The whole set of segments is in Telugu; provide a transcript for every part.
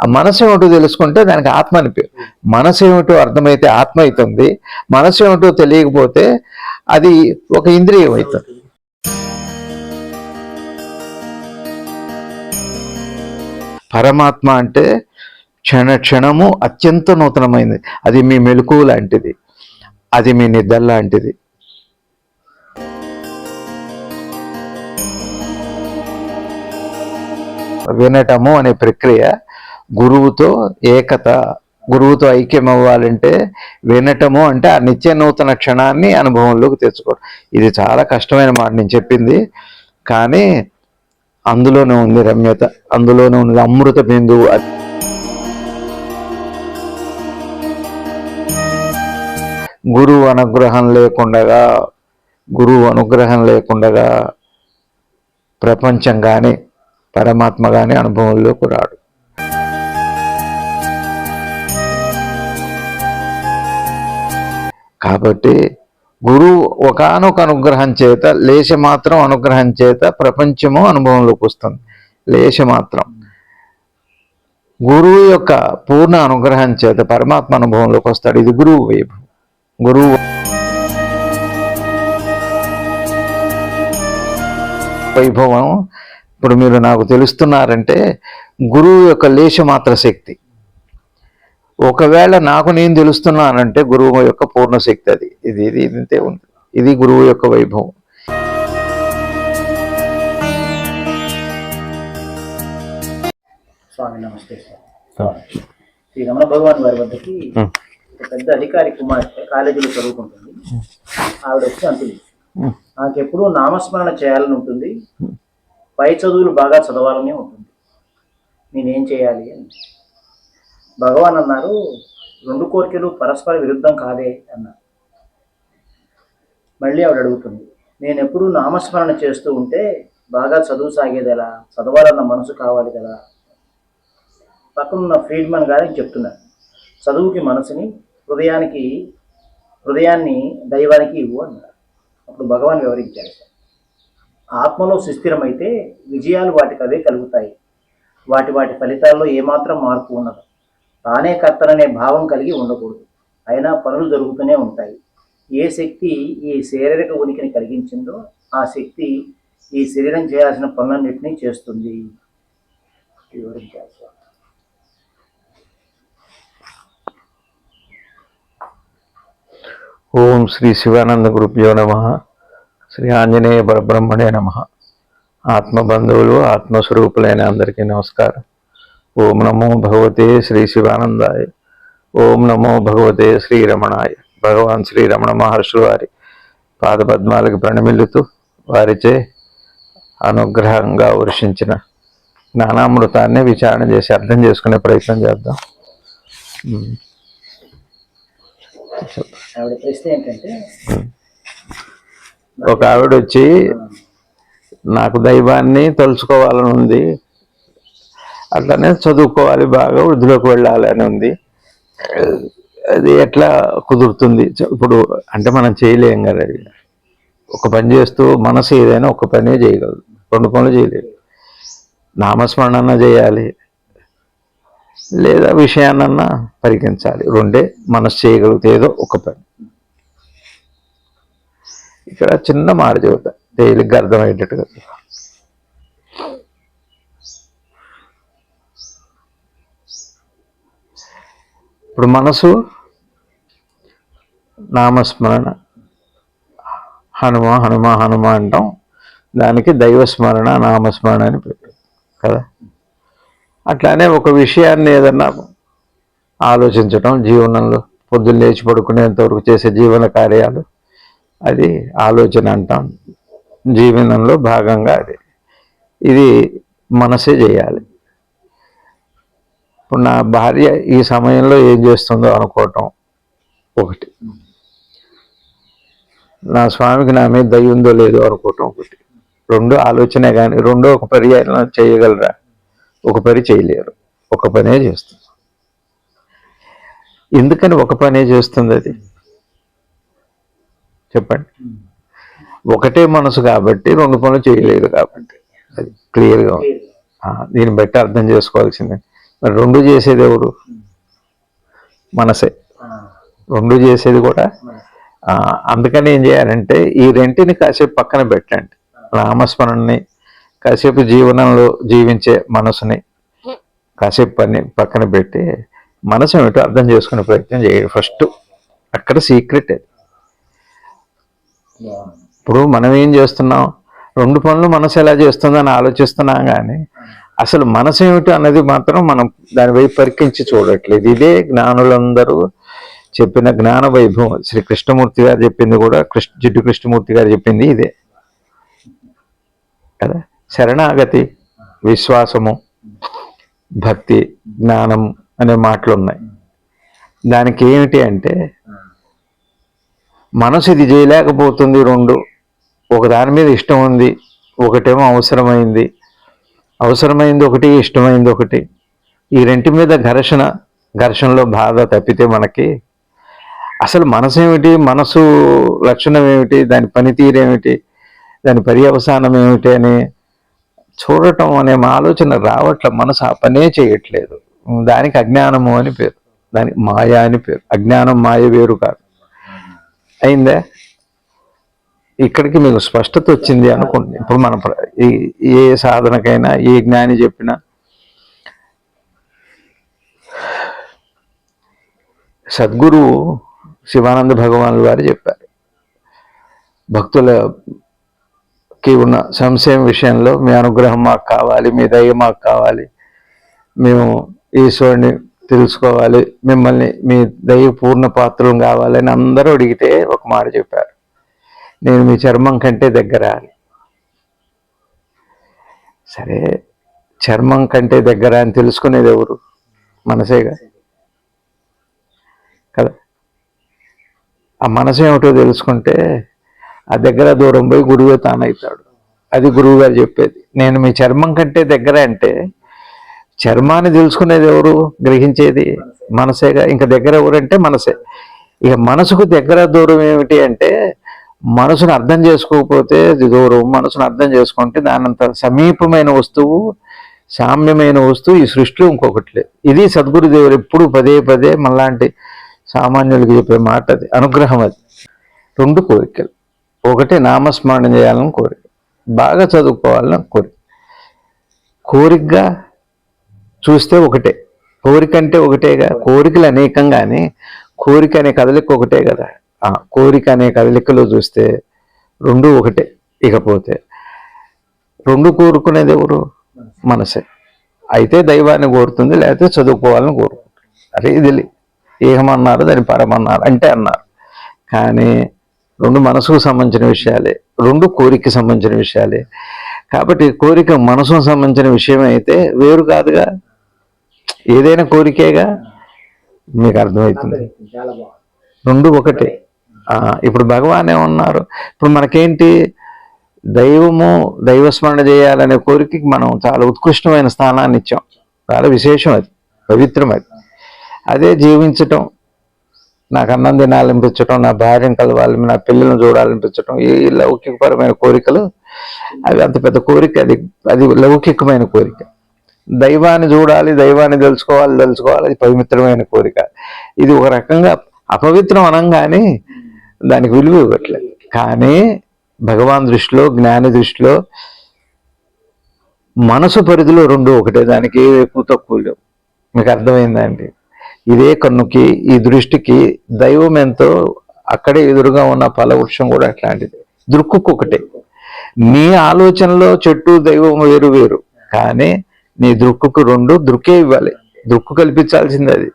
ఆ మనసు ఏమిటో తెలుసుకుంటే దానికి ఆత్మ అని పేరు. మనసు ఏమిటో అర్థమైతే ఆత్మ అవుతుంది, మనసు ఏమిటో తెలియకపోతే అది ఒక ఇంద్రియం అవుతుంది. పరమాత్మ అంటే క్షణ క్షణము అత్యంత నూతనమైనది. అది మీ మెలకువ లాంటిది, అది మీ నిద్ర లాంటిది. వినటము అనే ప్రక్రియ గురువుతో ఏకత, గురువుతో ఐక్యం అవ్వాలంటే వినటము అంటే ఆ నిత్య నూతన క్షణాన్ని అనుభవంలోకి తెచ్చుకోవడం. ఇది చాలా కష్టమైన మాట నేను చెప్పింది, కానీ అందులోనే ఉంది రమ్యత, అందులోనే ఉంది అమృత బిందువు. గురువు అనుగ్రహం లేకుండా ప్రపంచం కానీ పరమాత్మ కానీ అనుభవంలోకి రాడు. కాబట్టి గురువు ఒకానొక అనుగ్రహం చేత, లేశమాత్రం అనుగ్రహం చేత ప్రపంచము అనుభవంలోకి వస్తుంది. లేశమాత్రం. గురువు యొక్క పూర్ణ అనుగ్రహం చేత పరమాత్మ అనుభవంలోకి వస్తాడు. ఇది గురువు వైభవం. గురువు వైభవం. ఇప్పుడు మీరు నాకు తెలుస్తున్నారంటే గురువు యొక్క లేశమాత్ర శక్తి. ఒకవేళ నాకు నేను తెలుస్తున్నానంటే గురువు యొక్క పూర్ణ శక్తి. అది ఇది ఇది ఇంతే ఉంది. ఇది గురువు యొక్క వైభవం. స్వామి నమస్తే సార్. శ్రీ రమణ భగవాన్ వారి వద్దకి ఒక పెద్ద అధికారి కుమార్తె కాలేజీలో చదువుకుంటుంది. ఆవిడ వచ్చి అంటుంది, నాకెప్పుడు నామస్మరణ చేయాలని ఉంటుంది, పై చదువులు బాగా చదవాలని ఉంటుంది, నేనేం చేయాలి అని. భగవాన్ అన్నారు, రెండు కోరికలు పరస్పర విరుద్ధం కాదే అన్నారు. మళ్ళీ ఆవిడ అడుగుతుంది, నేను ఎప్పుడు నామస్మరణ చేస్తూ ఉంటే బాగా చదువు సాగేది ఎలా, చదవాలన్న మనసు కావాలి కదా. పక్కనున్న ఫ్రీడ్మన్ గారికి చెప్తున్నారు, చదువుకి మనసుని, హృదయాన్ని దైవానికి ఇవ్వు అన్నారు. అప్పుడు భగవాన్ వివరించారు, ఆత్మలో సుస్థిరమైతే విజయాలు వాటికి అవే కలుగుతాయి. వాటి ఫలితాల్లో ఏమాత్రం మార్పు ఉండదు. తానే కర్తననే భావం కలిగి ఉండకూడదు. అయినా పనులు జరుగుతూనే ఉంటాయి. ఏ శక్తి ఈ శారీరక ఉనికిని కలిగించిందో ఆ శక్తి ఈ శరీరం చేయాల్సిన పనులన్నింటినీ చేస్తుంది వివరించారు. ఓం శ్రీ శివానంద గురుభ్యో నమః. శ్రీ ఆంజనేయ పరబ్రహ్మణే నమః. ఆత్మబంధువులు, ఆత్మస్వరూపులైన అందరికీ నమస్కారం. ఓం నమో భగవతే శ్రీ శివానందాయ. ఓం నమో భగవతే శ్రీ రమణాయ. భగవాన్ శ్రీ రమణ మహర్షులు వారి పాదపద్మాలకు ప్రణమిల్లుతూ వారిచే అనుగ్రహంగా వర్షించిన జ్ఞానామృతాన్ని విచారణ చేసి అర్థం చేసుకునే ప్రయత్నం చేద్దాం. ఆవిడ ప్రశ్న ఏంటంటే, ఒక ఆవిడ వచ్చి నాకు దైవాన్ని తలుచుకోవాలని ఉంది, అట్లనే చదువుకోవాలి, బాగా వృద్ధిలోకి వెళ్ళాలి అని ఉంది, అది ఎట్లా కుదురుతుంది? ఇప్పుడు అంటే మనం చేయలేం కదా. ఒక పని చేస్తూ మనసు ఏదైనా ఒక పనే చేయగలదు, రెండు పనులు చేయలేదు. నామస్మరణ చేయాలి, లేదా విషయాన్నన్నా పరిగణించాలి. రెండే మనసు చేయగలిగితే ఏదో ఒక పని. ఇక్కడ చిన్న మాట చెబుతా, తేలిగ్గా అర్థమయ్యేటట్టుగా. ఇప్పుడు మనసు నామస్మరణ, హనుమ హనుమ హనుమ అంటాం, దానికి దైవస్మరణ నామస్మరణ అని పెట్టారు కదా. అట్లానే ఒక విషయాన్ని ఏదన్నా ఆలోచించటం, జీవనంలో పొద్దున్న లేచి పడుకునేంత వరకు చేసే జీవన కార్యాలు, అది ఆలోచన అంటాం. జీవనంలో భాగంగా ఇది మనసే చేయాలి. ఇప్పుడు నా భార్య ఈ సమయంలో ఏం చేస్తుందో అనుకోవటం ఒకటి, నా స్వామికి నా మీద దయ ఉందో లేదో అనుకోవటం ఒకటి. రెండు ఆలోచనే, కానీ రెండో ఒక పర్యాయం చేయగలరా? ఒక పని చేయలేరు, ఒక పనే చేస్తుంది. ఎందుకని ఒక పనే చేస్తుంది? అది చెప్పండి. ఒకటే మనసు కాబట్టి రెండు పనులు చేయలేదు కాబట్టి. అది క్లియర్గా దీన్ని బట్టి అర్థం చేసుకోవాల్సిందే. మరి రెండు చేసేది ఎవరు? మనసే. రెండు చేసేది కూడా అందుకని ఏం చేయాలంటే ఈ రెంటిని కాసేపు పక్కన పెట్టండి. నామస్మరణని కాసేపు జీవనంలో జీవించే మనసుని కాసేపు పక్కన పెట్టి మనసు ఏమిటో అర్థం చేసుకునే ప్రయత్నం చేయాలి ఫస్ట్. అక్కడ సీక్రెట్ అది. ఇప్పుడు మనం ఏం చేస్తున్నాం, రెండు పనులు మనసు ఎలా చేస్తుందని ఆలోచిస్తున్నాం, కానీ అసలు మనసు ఏమిటి అన్నది మాత్రం మనం దాని వైపు పరికించి చూడట్లేదు. ఇదే జ్ఞానులందరూ చెప్పిన జ్ఞాన వైభవం. శ్రీ కృష్ణమూర్తి గారు చెప్పింది కూడా, జిడ్డు కృష్ణమూర్తి గారు చెప్పింది ఇదే కదా. శరణాగతి, విశ్వాసము, భక్తి, జ్ఞానం అనే మాటలు ఉన్నాయి. దానికి ఏమిటి అంటే మనసు ఇది చేయలేకపోతుంది. రెండు, ఒక దాని మీద ఇష్టం ఉంది, ఒకటేమో అవసరమైంది ఒకటి, ఇష్టమైంది ఒకటి. ఈ రెంటి మీద ఘర్షణలో బాధ తప్పితే మనకి అసలు మనసు ఏమిటి, మనసు లక్షణం ఏమిటి, దాని పనితీరు ఏమిటి, దాని పర్యవసానం ఏమిటి అని చూడటం అనే ఆలోచన రావట్ల. మనసు ఆ పనే చేయట్లేదు. దానికి అజ్ఞానము అని పేరు, దానికి మాయ అని పేరు. అజ్ఞానం మాయ వేరు కాదు. అయిందా? ఇక్కడికి మీకు స్పష్టత వచ్చింది అనుకోండి. ఇప్పుడు మనం ఏ సాధనకైనా ఏ జ్ఞాని చెప్పినా సద్గురువు శివానంద భగవానులు వారు చెప్పారు, భక్తులకి ఉన్న సంశయం విషయంలో మీ అనుగ్రహం మాకు కావాలి, మీ దయ మాకు కావాలి, మేము ఈశ్వరుని తెలుసుకోవాలి, మిమ్మల్ని మీ దయ పూర్ణ పాత్రం కావాలని అందరూ అడిగితే ఒక మాట చెప్పారు, నేను మీ చర్మం కంటే దగ్గర అని. సరే, చర్మం కంటే దగ్గర అని తెలుసుకునేది ఎవరు? మనసేగా కదా. ఆ మనసు ఏమిటో తెలుసుకుంటే ఆ దగ్గర దూరం పోయి గురువే తానవుతాడు. అది గురువు గారు చెప్పేది. నేను మీ చర్మం కంటే దగ్గర అంటే చర్మాన్ని తెలుసుకునేది ఎవరు? గ్రహించేది మనసేగా. ఇంకా దగ్గర ఎవరంటే మనసే. ఇక మనసుకు దగ్గర దూరం ఏమిటి అంటే మనసును అర్థం చేసుకోకపోతే దూరం, మనసును అర్థం చేసుకుంటే దానంత సమీపమైన వస్తువు, సామ్యమైన వస్తువు ఈ సృష్టిలో ఇంకొకటి లేదు. ఇది సద్గురుదేవులు ఎప్పుడు పదే పదే మనలాంటి సామాన్యులకి చెప్పే మాట. అది అనుగ్రహం. అది రెండు కోరికలు. ఒకటి నామస్మరణ చేయాలని కోరిక, బాగా చదువుకోవాలని కోరిక. కోరికగా చూస్తే ఒకటే, కోరిక అంటే ఒకటేగా. కోరికలు అనేకం, కానీ కోరిక అనే కదలిక ఒకటే కదా. కోరిక అనే కదలికలో చూస్తే రెండు ఒకటే. ఇకపోతే రెండు కోరుకునేది ఎవరు? మనసే. అయితే దైవాన్ని కోరుతుంది, లేకపోతే చదువుకోవాలని కోరుకుంటుంది. అరే ఇది ఏమన్నారు, దాని పరమన్నారు అంటే అన్నారు. కానీ రెండు మనసుకు సంబంధించిన విషయాలే, రెండు కోరికకి సంబంధించిన విషయాలే. కాబట్టి కోరిక మనసుకు సంబంధించిన విషయం అయితే వేరు కాదుగా, ఏదైనా కోరికేగా. మీకు అర్థమవుతుంది, రెండు ఒకటే. ఇప్పుడు భగవాన్ ఏమన్నారు, ఇప్పుడు మనకేంటి, దైవస్మరణ చేయాలనే కోరికకి మనం చాలా ఉత్కృష్టమైన స్థానాన్ని ఇచ్చాం. చాలా విశేషం, అది పవిత్రం. అదే జీవించటం, నాకు అన్నం తినాలనిపించటం, నా భార్యను కలవాలి, నా పిల్లలను చూడాలనిపించటం, ఈ లౌకికపరమైన కోరికలు అవి అంత పెద్ద కోరిక. అది లౌకికమైన కోరిక. దైవాన్ని చూడాలి, దైవాన్ని తెలుసుకోవాలి, అది పవిత్రమైన కోరిక. ఇది ఒక రకంగా అపవిత్రం అనంగానే దానికి విలువ ఇవ్వట్లేదు. కానీ భగవాన్ దృష్టిలో, జ్ఞాని దృష్టిలో మనసు పరిధిలో రెండు ఒకటే, దానికి ఏ ఎక్కువ తక్కువ లేవు. మీకు అర్థమైందా అండి? ఇదే కన్నుకి, ఈ దృష్టికి దైవం ఎంతో అక్కడే ఎదురుగా ఉన్న ఫలవృక్షం కూడా అట్లాంటిది. దృక్కుకు ఒకటే. నీ ఆలోచనలో చెట్టు దైవం వేరు వేరు, కానీ నీ దృక్కుకు రెండు. దృక్కే ఇవ్వాలి, దృక్కు కల్పించాల్సింది. అది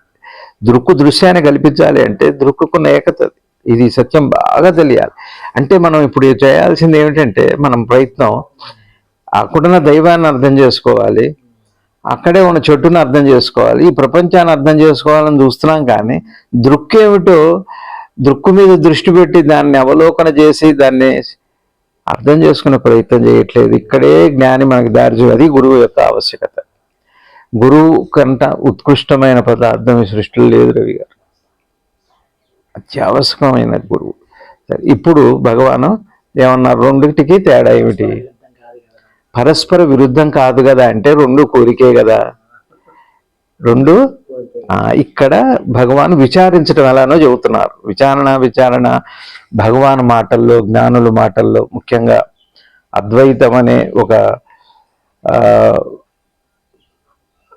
దృక్కు దృశ్యాన్ని కల్పించాలి అంటే దృక్కుకున్న ఏకత. ఇది సత్యం బాగా తెలియాలి. అంటే మనం ఇప్పుడు చేయాల్సింది ఏమిటంటే, మనం ప్రయత్నం అక్కడున్న దైవాన్ని అర్థం చేసుకోవాలి, అక్కడే ఉన్న చెట్టును అర్థం చేసుకోవాలి, ఈ ప్రపంచాన్ని అర్థం చేసుకోవాలని చూస్తున్నాం. కానీ దృక్కేమిటో దృక్కు మీద దృష్టి పెట్టి దాన్ని అవలోకన చేసి దాన్ని అర్థం చేసుకునే ప్రయత్నం చేయట్లేదు. ఇక్కడే జ్ఞాని మనకి దారి. అది గురువు యొక్క ఆవశ్యకత. గురువు కంట ఉత్కృష్టమైన పదార్థం ఈ సృష్టిలో లేదు రవి గారు. అత్యావశ్యకమైన గురువు. ఇప్పుడు భగవాను ఏమన్నారు, రెండింటికి తేడా ఏమిటి? పరస్పర విరుద్ధం కాదు కదా. అంటే రెండు కోరికే కదా. రెండు ఓకే. ఇక్కడ భగవాన్ విచారించడం ఎలానో చెబుతున్నారు. విచారణ భగవాన్ మాటల్లో, జ్ఞానుల మాటల్లో, ముఖ్యంగా అద్వైతం అనే ఒక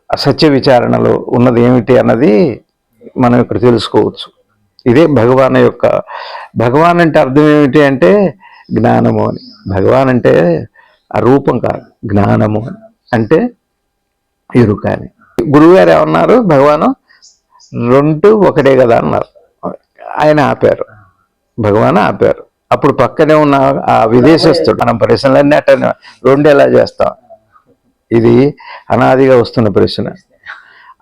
సత్య విచారణలో ఉన్నది ఏమిటి అన్నది మనం ఇక్కడ తెలుసుకోవచ్చు. ఇదే భగవాన్ అంటే అర్థం ఏమిటి అంటే జ్ఞానము అని. భగవాన్ అంటే ఆ రూపం కాదు, జ్ఞానము అని అంటే ఎరుక అని. గురువుగారు ఏమన్నారు? భగవాను రెండు ఒకటే కదా అన్నారు. ఆయన ఆపారు, భగవాన్ ఆపారు. అప్పుడు పక్కనే ఉన్న ఆ విదేశస్తుడు మనం ప్రశ్నలన్నీ అట్ట రెండు ఎలా చేస్తాం, ఇది అనాదిగా వస్తున్న ప్రశ్న.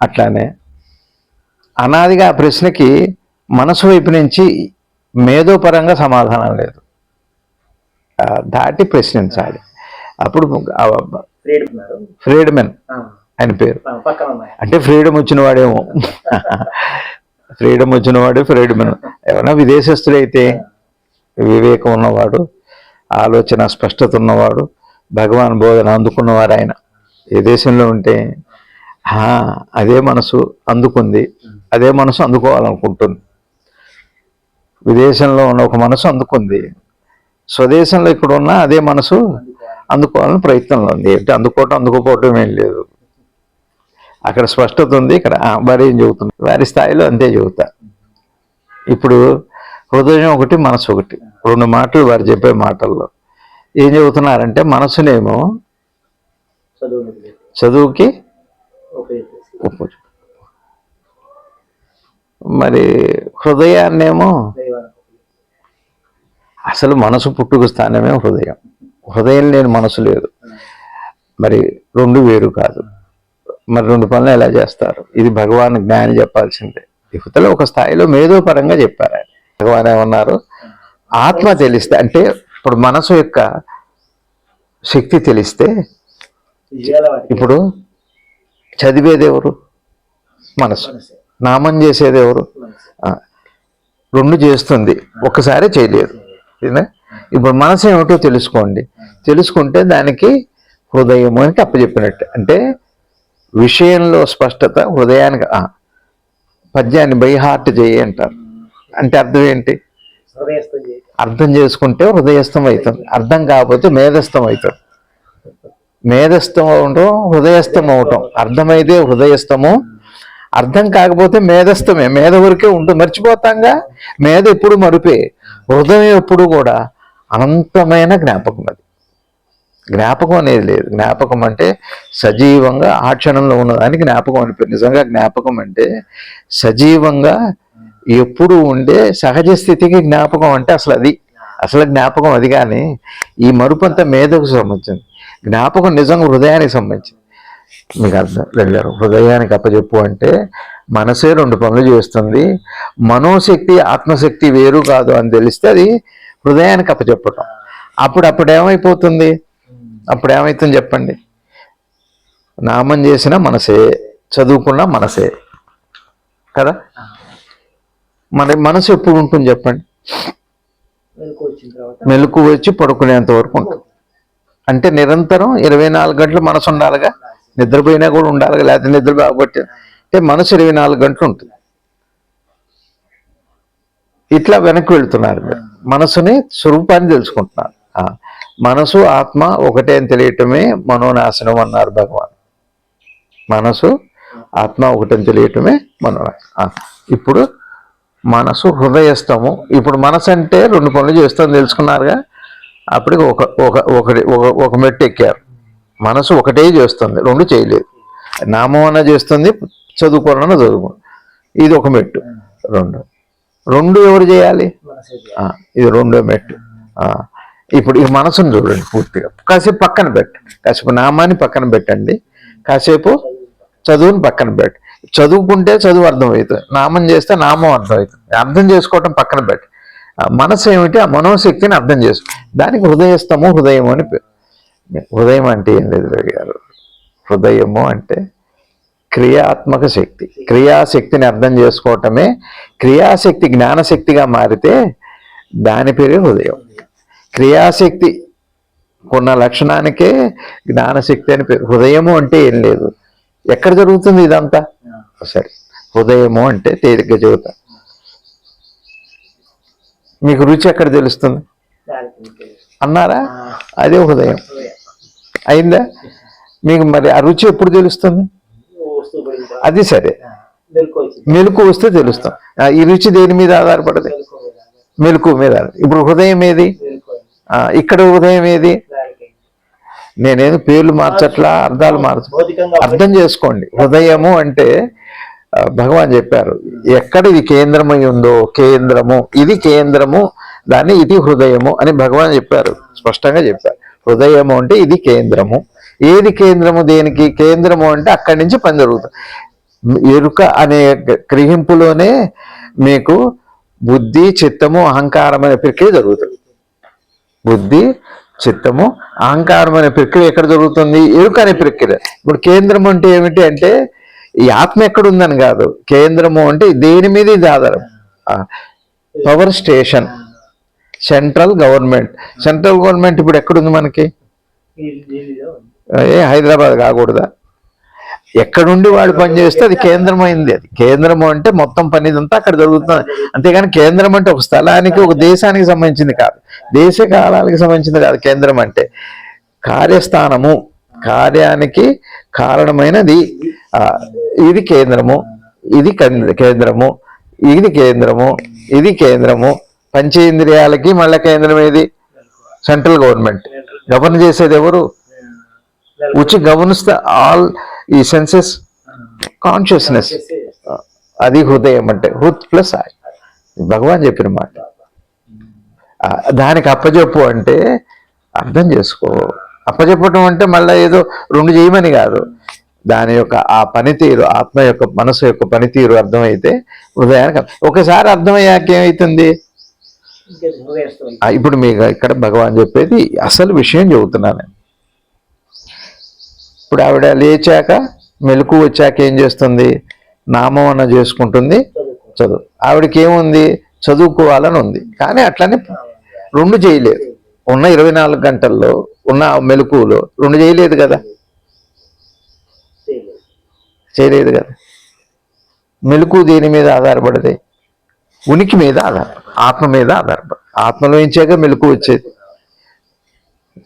అట్లానే అనాదిగా ఆ ప్రశ్నకి మనసు వైపు నుంచి మేధోపరంగా సమాధానం లేదు, దాటి ప్రశ్నించాలి. అప్పుడు ఫ్రీడమెన్ ఆయన పేరు. అంటే ఫ్రీడమ్ వచ్చిన వాడేమో ఫ్రీడమ్ వచ్చిన వాడే ఫ్రీడమెన్. ఏమన్నా విదేశస్తుడైతే వివేకం ఉన్నవాడు, ఆలోచన స్పష్టత ఉన్నవాడు, భగవాన్ బోధన అందుకున్నవారు ఆయన. ఏ దేశంలో ఉంటే అదే మనసు అందుకుంది, అదే మనసు అందుకోవాలనుకుంటుంది. విదేశంలో ఉన్న ఒక మనసు అందుకుంది, స్వదేశంలో ఇక్కడ ఉన్న అదే మనసు అందుకోవాలని ప్రయత్నంలో ఉంది. ఏంటి అందుకోవటం అందుకోపోవటం ఏం లేదు. అక్కడ స్పష్టత ఉంది, ఇక్కడ వారు ఏం చెబుతుంది, వారి స్థాయిలో అంతే చెబుతా. ఇప్పుడు హృదయం ఒకటి, మనసు ఒకటి, రెండు మాటలు వారు చెప్పే మాటల్లో ఏం చెబుతున్నారంటే మనసునేమో చదువుకి మరి హృదయాన్నేమో, అసలు మనసు పుట్టుక స్థానమే హృదయం. హృదయం లేని మనసు లేదు. మరి రెండు వేరు కాదు. మరి రెండు పనులు ఎలా చేస్తారు? ఇది భగవాన్ జ్ఞాని చెప్పాల్సిందే. యువతలో ఒక స్థాయిలో మేధోపరంగా చెప్పారు ఆయన. భగవాన్ ఏమన్నారు? ఆత్మ తెలిస్తే, అంటే ఇప్పుడు మనసు యొక్క శక్తి తెలిస్తే, ఇప్పుడు చదివేది ఎవరు? మనసు. నామం చేసేది ఎవరు? రెండు చేస్తుంది, ఒక్కసారి చేయలేదు. ఇప్పుడు మనసు ఏమిటో తెలుసుకోండి. తెలుసుకుంటే దానికి హృదయము అని అప్పచెప్పినట్టు. అంటే విషయంలో స్పష్టత హృదయానికి. పద్యాన్ని బై హార్ట్ చేయి అంటారు. అంటే అర్థం ఏంటి? అర్థం చేసుకుంటే హృదయస్థం అవుతుంది, అర్థం కాకపోతే మేధస్థం అవుతుంది. మేధస్థం అవటం, హృదయస్థం అవటం. అర్థమైతే హృదయస్థము, అర్థం కాకపోతే మేధస్థమే. మేధ వరకే ఉంటుంది, మర్చిపోతాంగా. మేధ ఎప్పుడు మరిపే, హృదయం ఎప్పుడు కూడా అనంతమైన జ్ఞాపకం. అది జ్ఞాపకం అనేది లేదు. జ్ఞాపకం అంటే సజీవంగా ఆ క్షణంలో ఉన్నదానికి జ్ఞాపకం అనిపోయింది. నిజంగా జ్ఞాపకం అంటే సజీవంగా ఎప్పుడు ఉండే సహజ స్థితికి జ్ఞాపకం అంటే అసలు జ్ఞాపకం అది. కానీ ఈ మరుపంతా మేధకు సంబంధించింది. జ్ఞాపకం నిజంగా హృదయానికి సంబంధించింది. మీకు అర్థం వెళ్ళారు? హృదయానికి అప్పచెప్పు అంటే మనసే రెండు పనులు చేస్తుంది. మనోశక్తి ఆత్మశక్తి వేరు కాదు అని తెలిస్తే అది హృదయానికి అప్పచెప్పటం. అప్పుడేమైపోతుంది? అప్పుడేమవుతుంది చెప్పండి? నామం చేసిన మనసే, చదువుకున్న మనసే కదా. మన మనసు ఎప్పుడు ఉంటుంది చెప్పండి? మెలకు వచ్చి పడుకునేంత వరకు ఉంటుంది. అంటే నిరంతరం 24 గంటలు మనసు ఉండాలిగా. నిద్రపోయినా కూడా ఉండాలిగా, లేకపోతే నిద్ర బాగుపట్టి. అంటే మనసు 24 గంటలు ఉంటుంది. ఇట్లా వెనక్కి వెళుతున్నారు మీరు. మనసుని స్వరూపాన్ని తెలుసుకుంటున్నారు. మనసు ఆత్మ ఒకటే అని తెలియటమే మనోనాశనం అన్నారు భగవాన్. మనసు ఆత్మ ఒకటని తెలియటమే మనోనాశనం. ఇప్పుడు మనసు హృదయస్థము. ఇప్పుడు మనసు అంటే రెండు పనులు చేస్తామని తెలుసుకున్నారుగా. అప్పటికి ఒక మెట్టు ఎక్కారు. మనసు ఒకటే చేస్తుంది, రెండు చేయలేదు. నామం అన్న చేస్తుంది, చదువుకోవాలన్నా చదువుకో. ఇది ఒక మెట్టు. రెండు ఎవరు చేయాలి? ఇది రెండో మెట్టు. ఇప్పుడు ఈ మనసును చూడండి పూర్తిగా. కాసేపు పక్కన పెట్టండి, కాసేపు నామాన్ని పక్కన పెట్టండి, కాసేపు చదువుని పక్కన పెట్టి. చదువుకుంటే చదువు అర్థమవుతుంది, నామం చేస్తే నామం అర్థమవుతుంది. అర్థం చేసుకోవటం పక్కన పెట్టి మనసు ఏమిటి? ఆ మనోశక్తిని అర్థం చేసుకో. దానికి హృదయస్థము, హృదయము అని పేరు. హృదయం అంటే ఏం లేదు గారు. హృదయము అంటే క్రియాత్మక శక్తి. క్రియాశక్తిని అర్థం చేసుకోవటమే. క్రియాశక్తి జ్ఞానశక్తిగా మారితే దాని పేరే హృదయం. క్రియాశక్తి కొన్న లక్షణానికే జ్ఞానశక్తి అని పేరు. హృదయము అంటే ఏం లేదు. ఎక్కడ జరుగుతుంది ఇదంతా? సరే, హృదయము అంటే తేలిగ్గా చెబుతా. మీకు రుచి ఎక్కడ తెలుస్తుంది అన్నారా? అదే హృదయం అయిందా? మీకు మరి ఆ రుచి ఎప్పుడు తెలుస్తుంది? అది సరే, మెలకు వస్తే తెలుస్తాం. ఈ రుచి దేని మీద ఆధారపడదు? మెలకు మీద. ఇప్పుడు హృదయం ఏది? ఇక్కడ హృదయం ఏది? నేనేదో పేర్లు మార్చట్లా, అర్థాలు అర్థం చేసుకోండి. హృదయము అంటే భగవాన్ చెప్పారు, ఎక్కడ ఇది కేంద్రమై ఉందో కేంద్రము, ఇది కేంద్రము, దాన్ని ఇది హృదయము అని భగవాన్ చెప్పారు, స్పష్టంగా చెప్పారు. హృదయము అంటే ఇది కేంద్రము. ఏది కేంద్రము? దేనికి కేంద్రము అంటే అక్కడి నుంచి పని జరుగుతుంది. ఎరుక అనే గ్రహింపులోనే మీకు బుద్ధి, చిత్తము, అహంకారం అనే ప్రక్రియ జరుగుతుంది. బుద్ధి, చిత్తము, అహంకారం అనే ప్రక్రియ ఎక్కడ జరుగుతుంది? ఎరుక అనే ప్రక్రియ. ఇప్పుడు కేంద్రం అంటే ఏమిటి అంటే ఈ ఆత్మ ఎక్కడుందని కాదు. కేంద్రము అంటే దేని మీద ఇది ఆధారం. Power station, central government. Central government ఇప్పుడు ఎక్కడుంది మనకి? హైదరాబాద్ కాకూడదా? ఎక్కడుండి వాడు పనిచేస్తే అది కేంద్రమైంది. అది కేంద్రము అంటే మొత్తం పని ఇదంతా అక్కడ జరుగుతుంది. అంతేగాని కేంద్రం అంటే ఒక స్థలానికి, ఒక దేశానికి సంబంధించింది కాదు, దేశ కాలానికి సంబంధించింది కాదు. కేంద్రం అంటే కార్యస్థానము, కార్యానికి కారణమైనది. ఇది కేంద్రము, ఇది కేంద్రము, ఇది కేంద్రము, ఇది కేంద్రము. పంచేంద్రియాలకి మళ్ళీ కేంద్రం ఏది? Central government. గవర్న్ చేసేది ఎవరు? which governs the all ఈ సెన్సెస్ కాన్షియస్నెస్. అది హృదయం అంటే. హృత్ ప్లస్ ఐ, భగవాన్ చెప్పిన మాట. దానికి అప్పచెప్పు అంటే అర్థం చేసుకో. అప్పచెప్పటం అంటే మళ్ళీ ఏదో రెండు చేయమని కాదు. దాని యొక్క ఆ పనితీరు, ఆత్మ యొక్క మనసు యొక్క పనితీరు అర్థమైతే హృదయానికి. ఒకసారి అర్థమయ్యాక ఏమవుతుంది? ఇప్పుడు మీకు ఇక్కడ భగవాన్ చెప్పేది అసలు విషయం చెబుతున్నాను. ఇప్పుడు ఆవిడ లేచాక, మెలకు వచ్చాక ఏం చేస్తుంది? నామం చేసుకుంటుంది, చదువు. ఆవిడకి ఏముంది? చదువుకోవాలని ఉంది. కానీ అట్లనే రెండు చేయలేదు. ఉన్న 24 గంటల్లో ఉన్న మెలకువలో రెండు చేయలేదు కదా, చేయలేదు కదా. మెలకు దేని మీద ఆధారపడది? ఉనికి మీద ఆధారపడి, ఆత్మ మీద ఆధారపడి. ఆత్మలో ఇచ్చాక మెలకు వచ్చేది.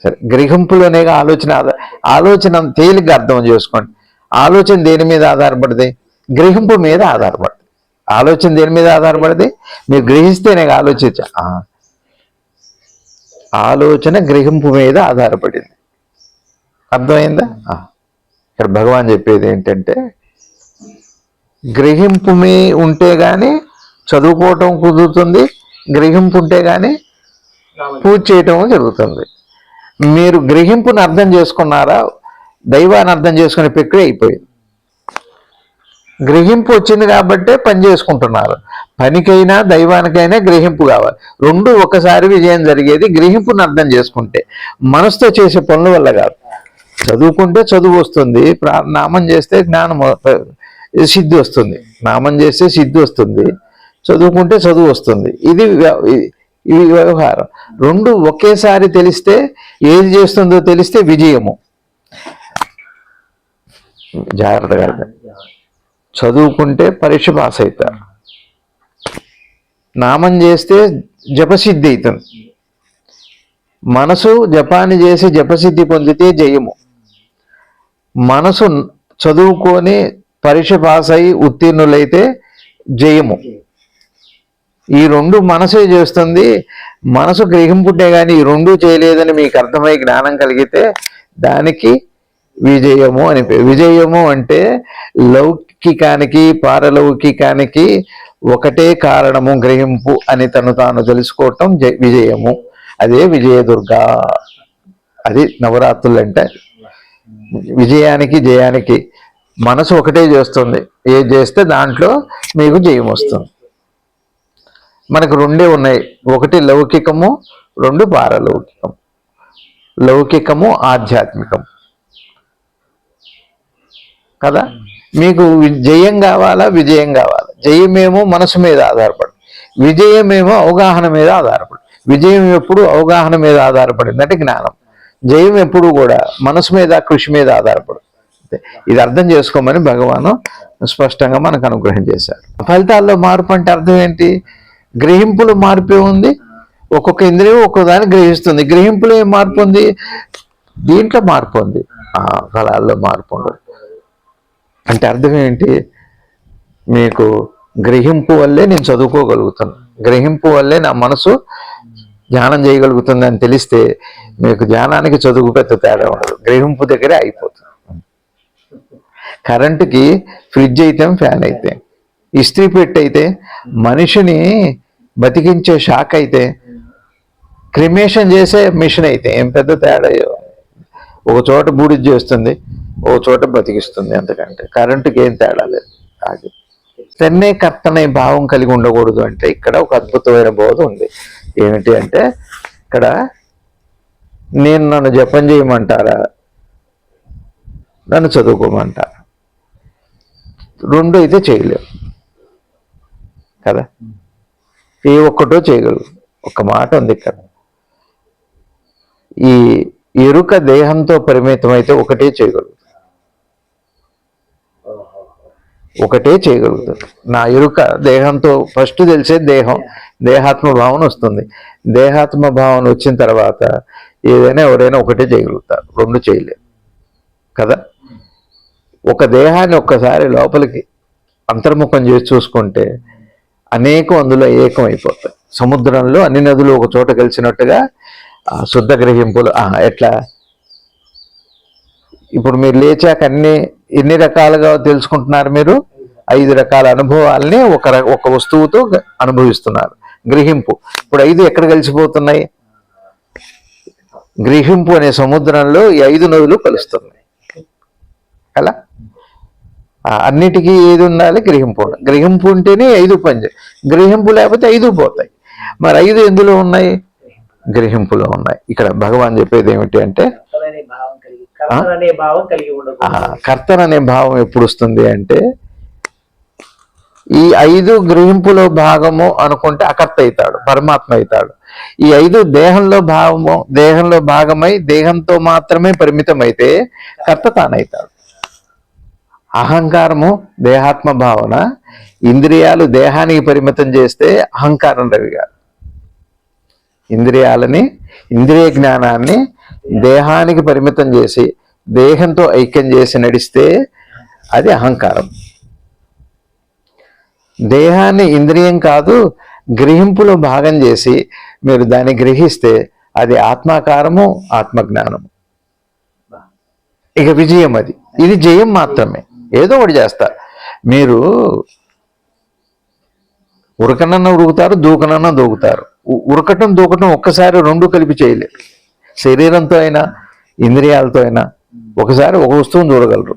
సరే, గ్రహింపులోనే ఆలోచన తేలిగ్గా అర్థం చేసుకోండి. ఆలోచన దేని మీద ఆధారపడది? గ్రహింపు మీద ఆధారపడది. ఆలోచన దేని మీద ఆధారపడది? మీరు గ్రహిస్తేనే ఆలోచించా. ఆలోచన గ్రహింపు మీద ఆధారపడింది. అర్థమైందా? ఇక్కడ భగవాన్ చెప్పేది ఏంటంటే, గ్రహింపు ఉంటే గాని చదువుకోవటం కుదురుతుంది, గ్రహింపు ఉంటే గాని పూజ చేయటం జరుగుతుంది. మీరు గ్రహింపుని అర్థం చేసుకున్నారా? దైవాన్ని అర్థం చేసుకునే ప్రక్రియ అయిపోయింది. గ్రహింపు వచ్చింది కాబట్టే పని చేసుకుంటున్నారు. పనికైనా దైవానికైనా గ్రహింపు కావాలి. రెండు ఒకసారి విజయం జరిగేది గ్రహింపుని అర్థం చేసుకుంటే, మనసుతో చేసే పనుల వల్ల కాదు. చదువుకుంటే చదువు వస్తుంది, నామం చేస్తే జ్ఞానం సిద్ధి వస్తుంది. నామం చేస్తే సిద్ధి వస్తుంది, చదువుకుంటే చదువు వస్తుంది. ఇది వ్యవహారం. రెండు ఒకేసారి తెలిస్తే, ఏది చేస్తుందో తెలిస్తే విజయము. జాగ్రత్తగా చదువుకుంటే పరీక్ష పాస్ అవుతారు. నామం చేస్తే జపసిద్ధి అవుతుంది. మనసు జపాన్ని చేసి జపసిద్ధి పొందితే జయము. మనసు చదువుకొని పరీక్ష పాస్ అయి ఉత్తీర్ణులైతే జయము. ఈ రెండు మనసే చేస్తుంది. మనసు గ్రహింపుంటే కానీ ఈ రెండు చేయలేదని మీకు అర్థమై జ్ఞానం కలిగితే దానికి విజయము అని పేరు. విజయము అంటే లౌకికానికి పారలౌకికానికి ఒకటే కారణము గ్రహింపు అని తను తాను తెలుసుకోవటం విజయము. అదే విజయదుర్గా. అది నవరాత్రులు అంటే. విజయానికి జయానికి మనసు ఒకటే చేస్తుంది. ఏది చేస్తే దాంట్లో మీకు జయం వస్తుంది. మనకు రెండే ఉన్నాయి, ఒకటి లౌకికము, రెండు పారలౌకికం. లౌకికము ఆధ్యాత్మికం కదా. మీకు జయం కావాలా, విజయం కావాలా? జయమేమో మనసు మీద ఆధారపడి, విజయమేమో అవగాహన మీద ఆధారపడి. విజయం ఎప్పుడు అవగాహన మీద ఆధారపడింది అంటే జ్ఞానం. జయం ఎప్పుడు కూడా మనసు మీద, కృషి మీద ఆధారపడు. అంతే. ఇది అర్థం చేసుకోమని భగవాను స్పష్టంగా మనకు అనుగ్రహం చేశారు. ఫలితాల్లో మార్పు అంటే అర్థం ఏంటి? గ్రహింపులు మార్పే ఉంది. ఒక్కొక్క ఇంద్రియం ఒక్కొక్క దాన్ని గ్రహిస్తుంది. గ్రహింపులో ఏం మార్పు ఉంది? దీంట్లో మార్పు ఉంది, ఫలాల్లో మార్పు ఉండదు. అంటే అర్థం ఏంటి? మీకు గ్రహింపు వల్లే నేను చదువుకోగలుగుతాను, గ్రహింపు వల్లే నా మనసు ధ్యానం చేయగలుగుతుంది అని తెలిస్తే మీకు ధ్యానానికి చదువు పెద్ద తేడా ఉండదు, గ్రహింపు దగ్గరే అయిపోతుంది. కరెంటుకి ఫ్రిడ్జ్ అయితే, ఫ్యాన్ అయితే, ఇస్త్రీ పెట్టి అయితే, మనిషిని బతికించే షాక్ అయితే, క్రిమేషన్ చేసే మిషన్ అయితే ఏం పెద్ద తేడా? ఒక చోట బూడిద చేస్తుంది, ఒక చోట బతికిస్తుంది. అంతకంటే కరెంటుకి ఏం తేడా లేదు. అది తెన్నే కర్తనే భావం కలిగి ఉండకూడదు అంటే ఇక్కడ ఒక అద్భుతమైన బోధ ఉంది. ఏమిటి అంటే, ఇక్కడ నన్ను జపం చేయమంటారా, నన్ను చదువుకోమంటారా? రెండు అయితే చేయలేవు కదా. ఏ ఒక్కటో చేయగలరు. ఒక మాట ఉంది ఇక్కడ, ఈ ఎరుక దేహంతో పరిమితమైతే ఒకటే చేయగలుగుతుంది, ఒకటే చేయగలుగుతుంది. నా ఎరుక దేహంతో ఫస్ట్ తెలిసే దేహం, దేహాత్మ భావన వస్తుంది. దేహాత్మ భావన వచ్చిన తర్వాత ఏదైనా ఎవరైనా ఒకటే చేయగలుగుతారు, రెండు చేయలేరు కదా. ఒక దేహాన్ని ఒక్కసారి లోపలికి అంతర్ముఖం చేసి చూసుకుంటే అనేకం అందులో ఏకం అయిపోతాయి. సముద్రంలో అన్ని నదులు ఒక చోట కలిసినట్టుగా శుద్ధ గ్రహింపులు. ఎట్లా ఇప్పుడు మీరు లేచాక ఎన్ని రకాలుగా తెలుసుకుంటున్నారు? మీరు 5 రకాల అనుభవాల్ని ఒక వస్తువుతో అనుభవిస్తున్నారు. గ్రహింపు ఇప్పుడు 5 ఎక్కడ కలిసిపోతున్నాయి? గ్రహింపు అనే సముద్రంలో ఈ 5 నదులు కలుస్తున్నాయి అలా. అన్నిటికీ ఏది ఉండాలి? గ్రహింపు. గ్రహింపు ఉంటేనే 5 పనిచేయాలి, గ్రహింపు లేకపోతే 5 పోతాయి. మరి 5 ఎందులో ఉన్నాయి? గ్రహింపులో ఉన్నాయి. ఇక్కడ భగవాన్ చెప్పేది ఏమిటి అంటే, కర్తన అనే భావం ఎప్పుడు వస్తుంది అంటే, ఈ 5 గ్రహింపులో భాగము అనుకుంటే అకర్త అవుతాడు, పరమాత్మ అవుతాడు. ఈ 5 దేహంలో భాగమై దేహంతో మాత్రమే పరిమితం అయితే కర్త తానవుతాడు. అహంకారము దేహాత్మ భావన, ఇంద్రియాలు దేహానికి పరిమితం చేస్తే అహంకారం రవిగారు. ఇంద్రియ జ్ఞానాన్ని దేహానికి పరిమితం చేసి దేహంతో ఐక్యం చేసి నడిస్తే అది అహంకారం. దేహాన్ని ఇంద్రియం కాదు గ్రహింపులో భాగం చేసి మీరు దాన్ని గ్రహిస్తే అది ఆత్మాకారము, ఆత్మజ్ఞానము. ఇక విజయం అది. ఇది జయం మాత్రమే. ఏదో ఒకటి చేస్తారు మీరు. ఉరకనన్నా ఉరుకుతారు, దూకనన్నా దూకుతారు. ఉరకటం దూకటం ఒక్కసారి రెండు కలిపి చేయలేరు. శరీరంతో అయినా ఇంద్రియాలతో అయినా ఒకసారి ఒక వస్తువును చూడగలరు.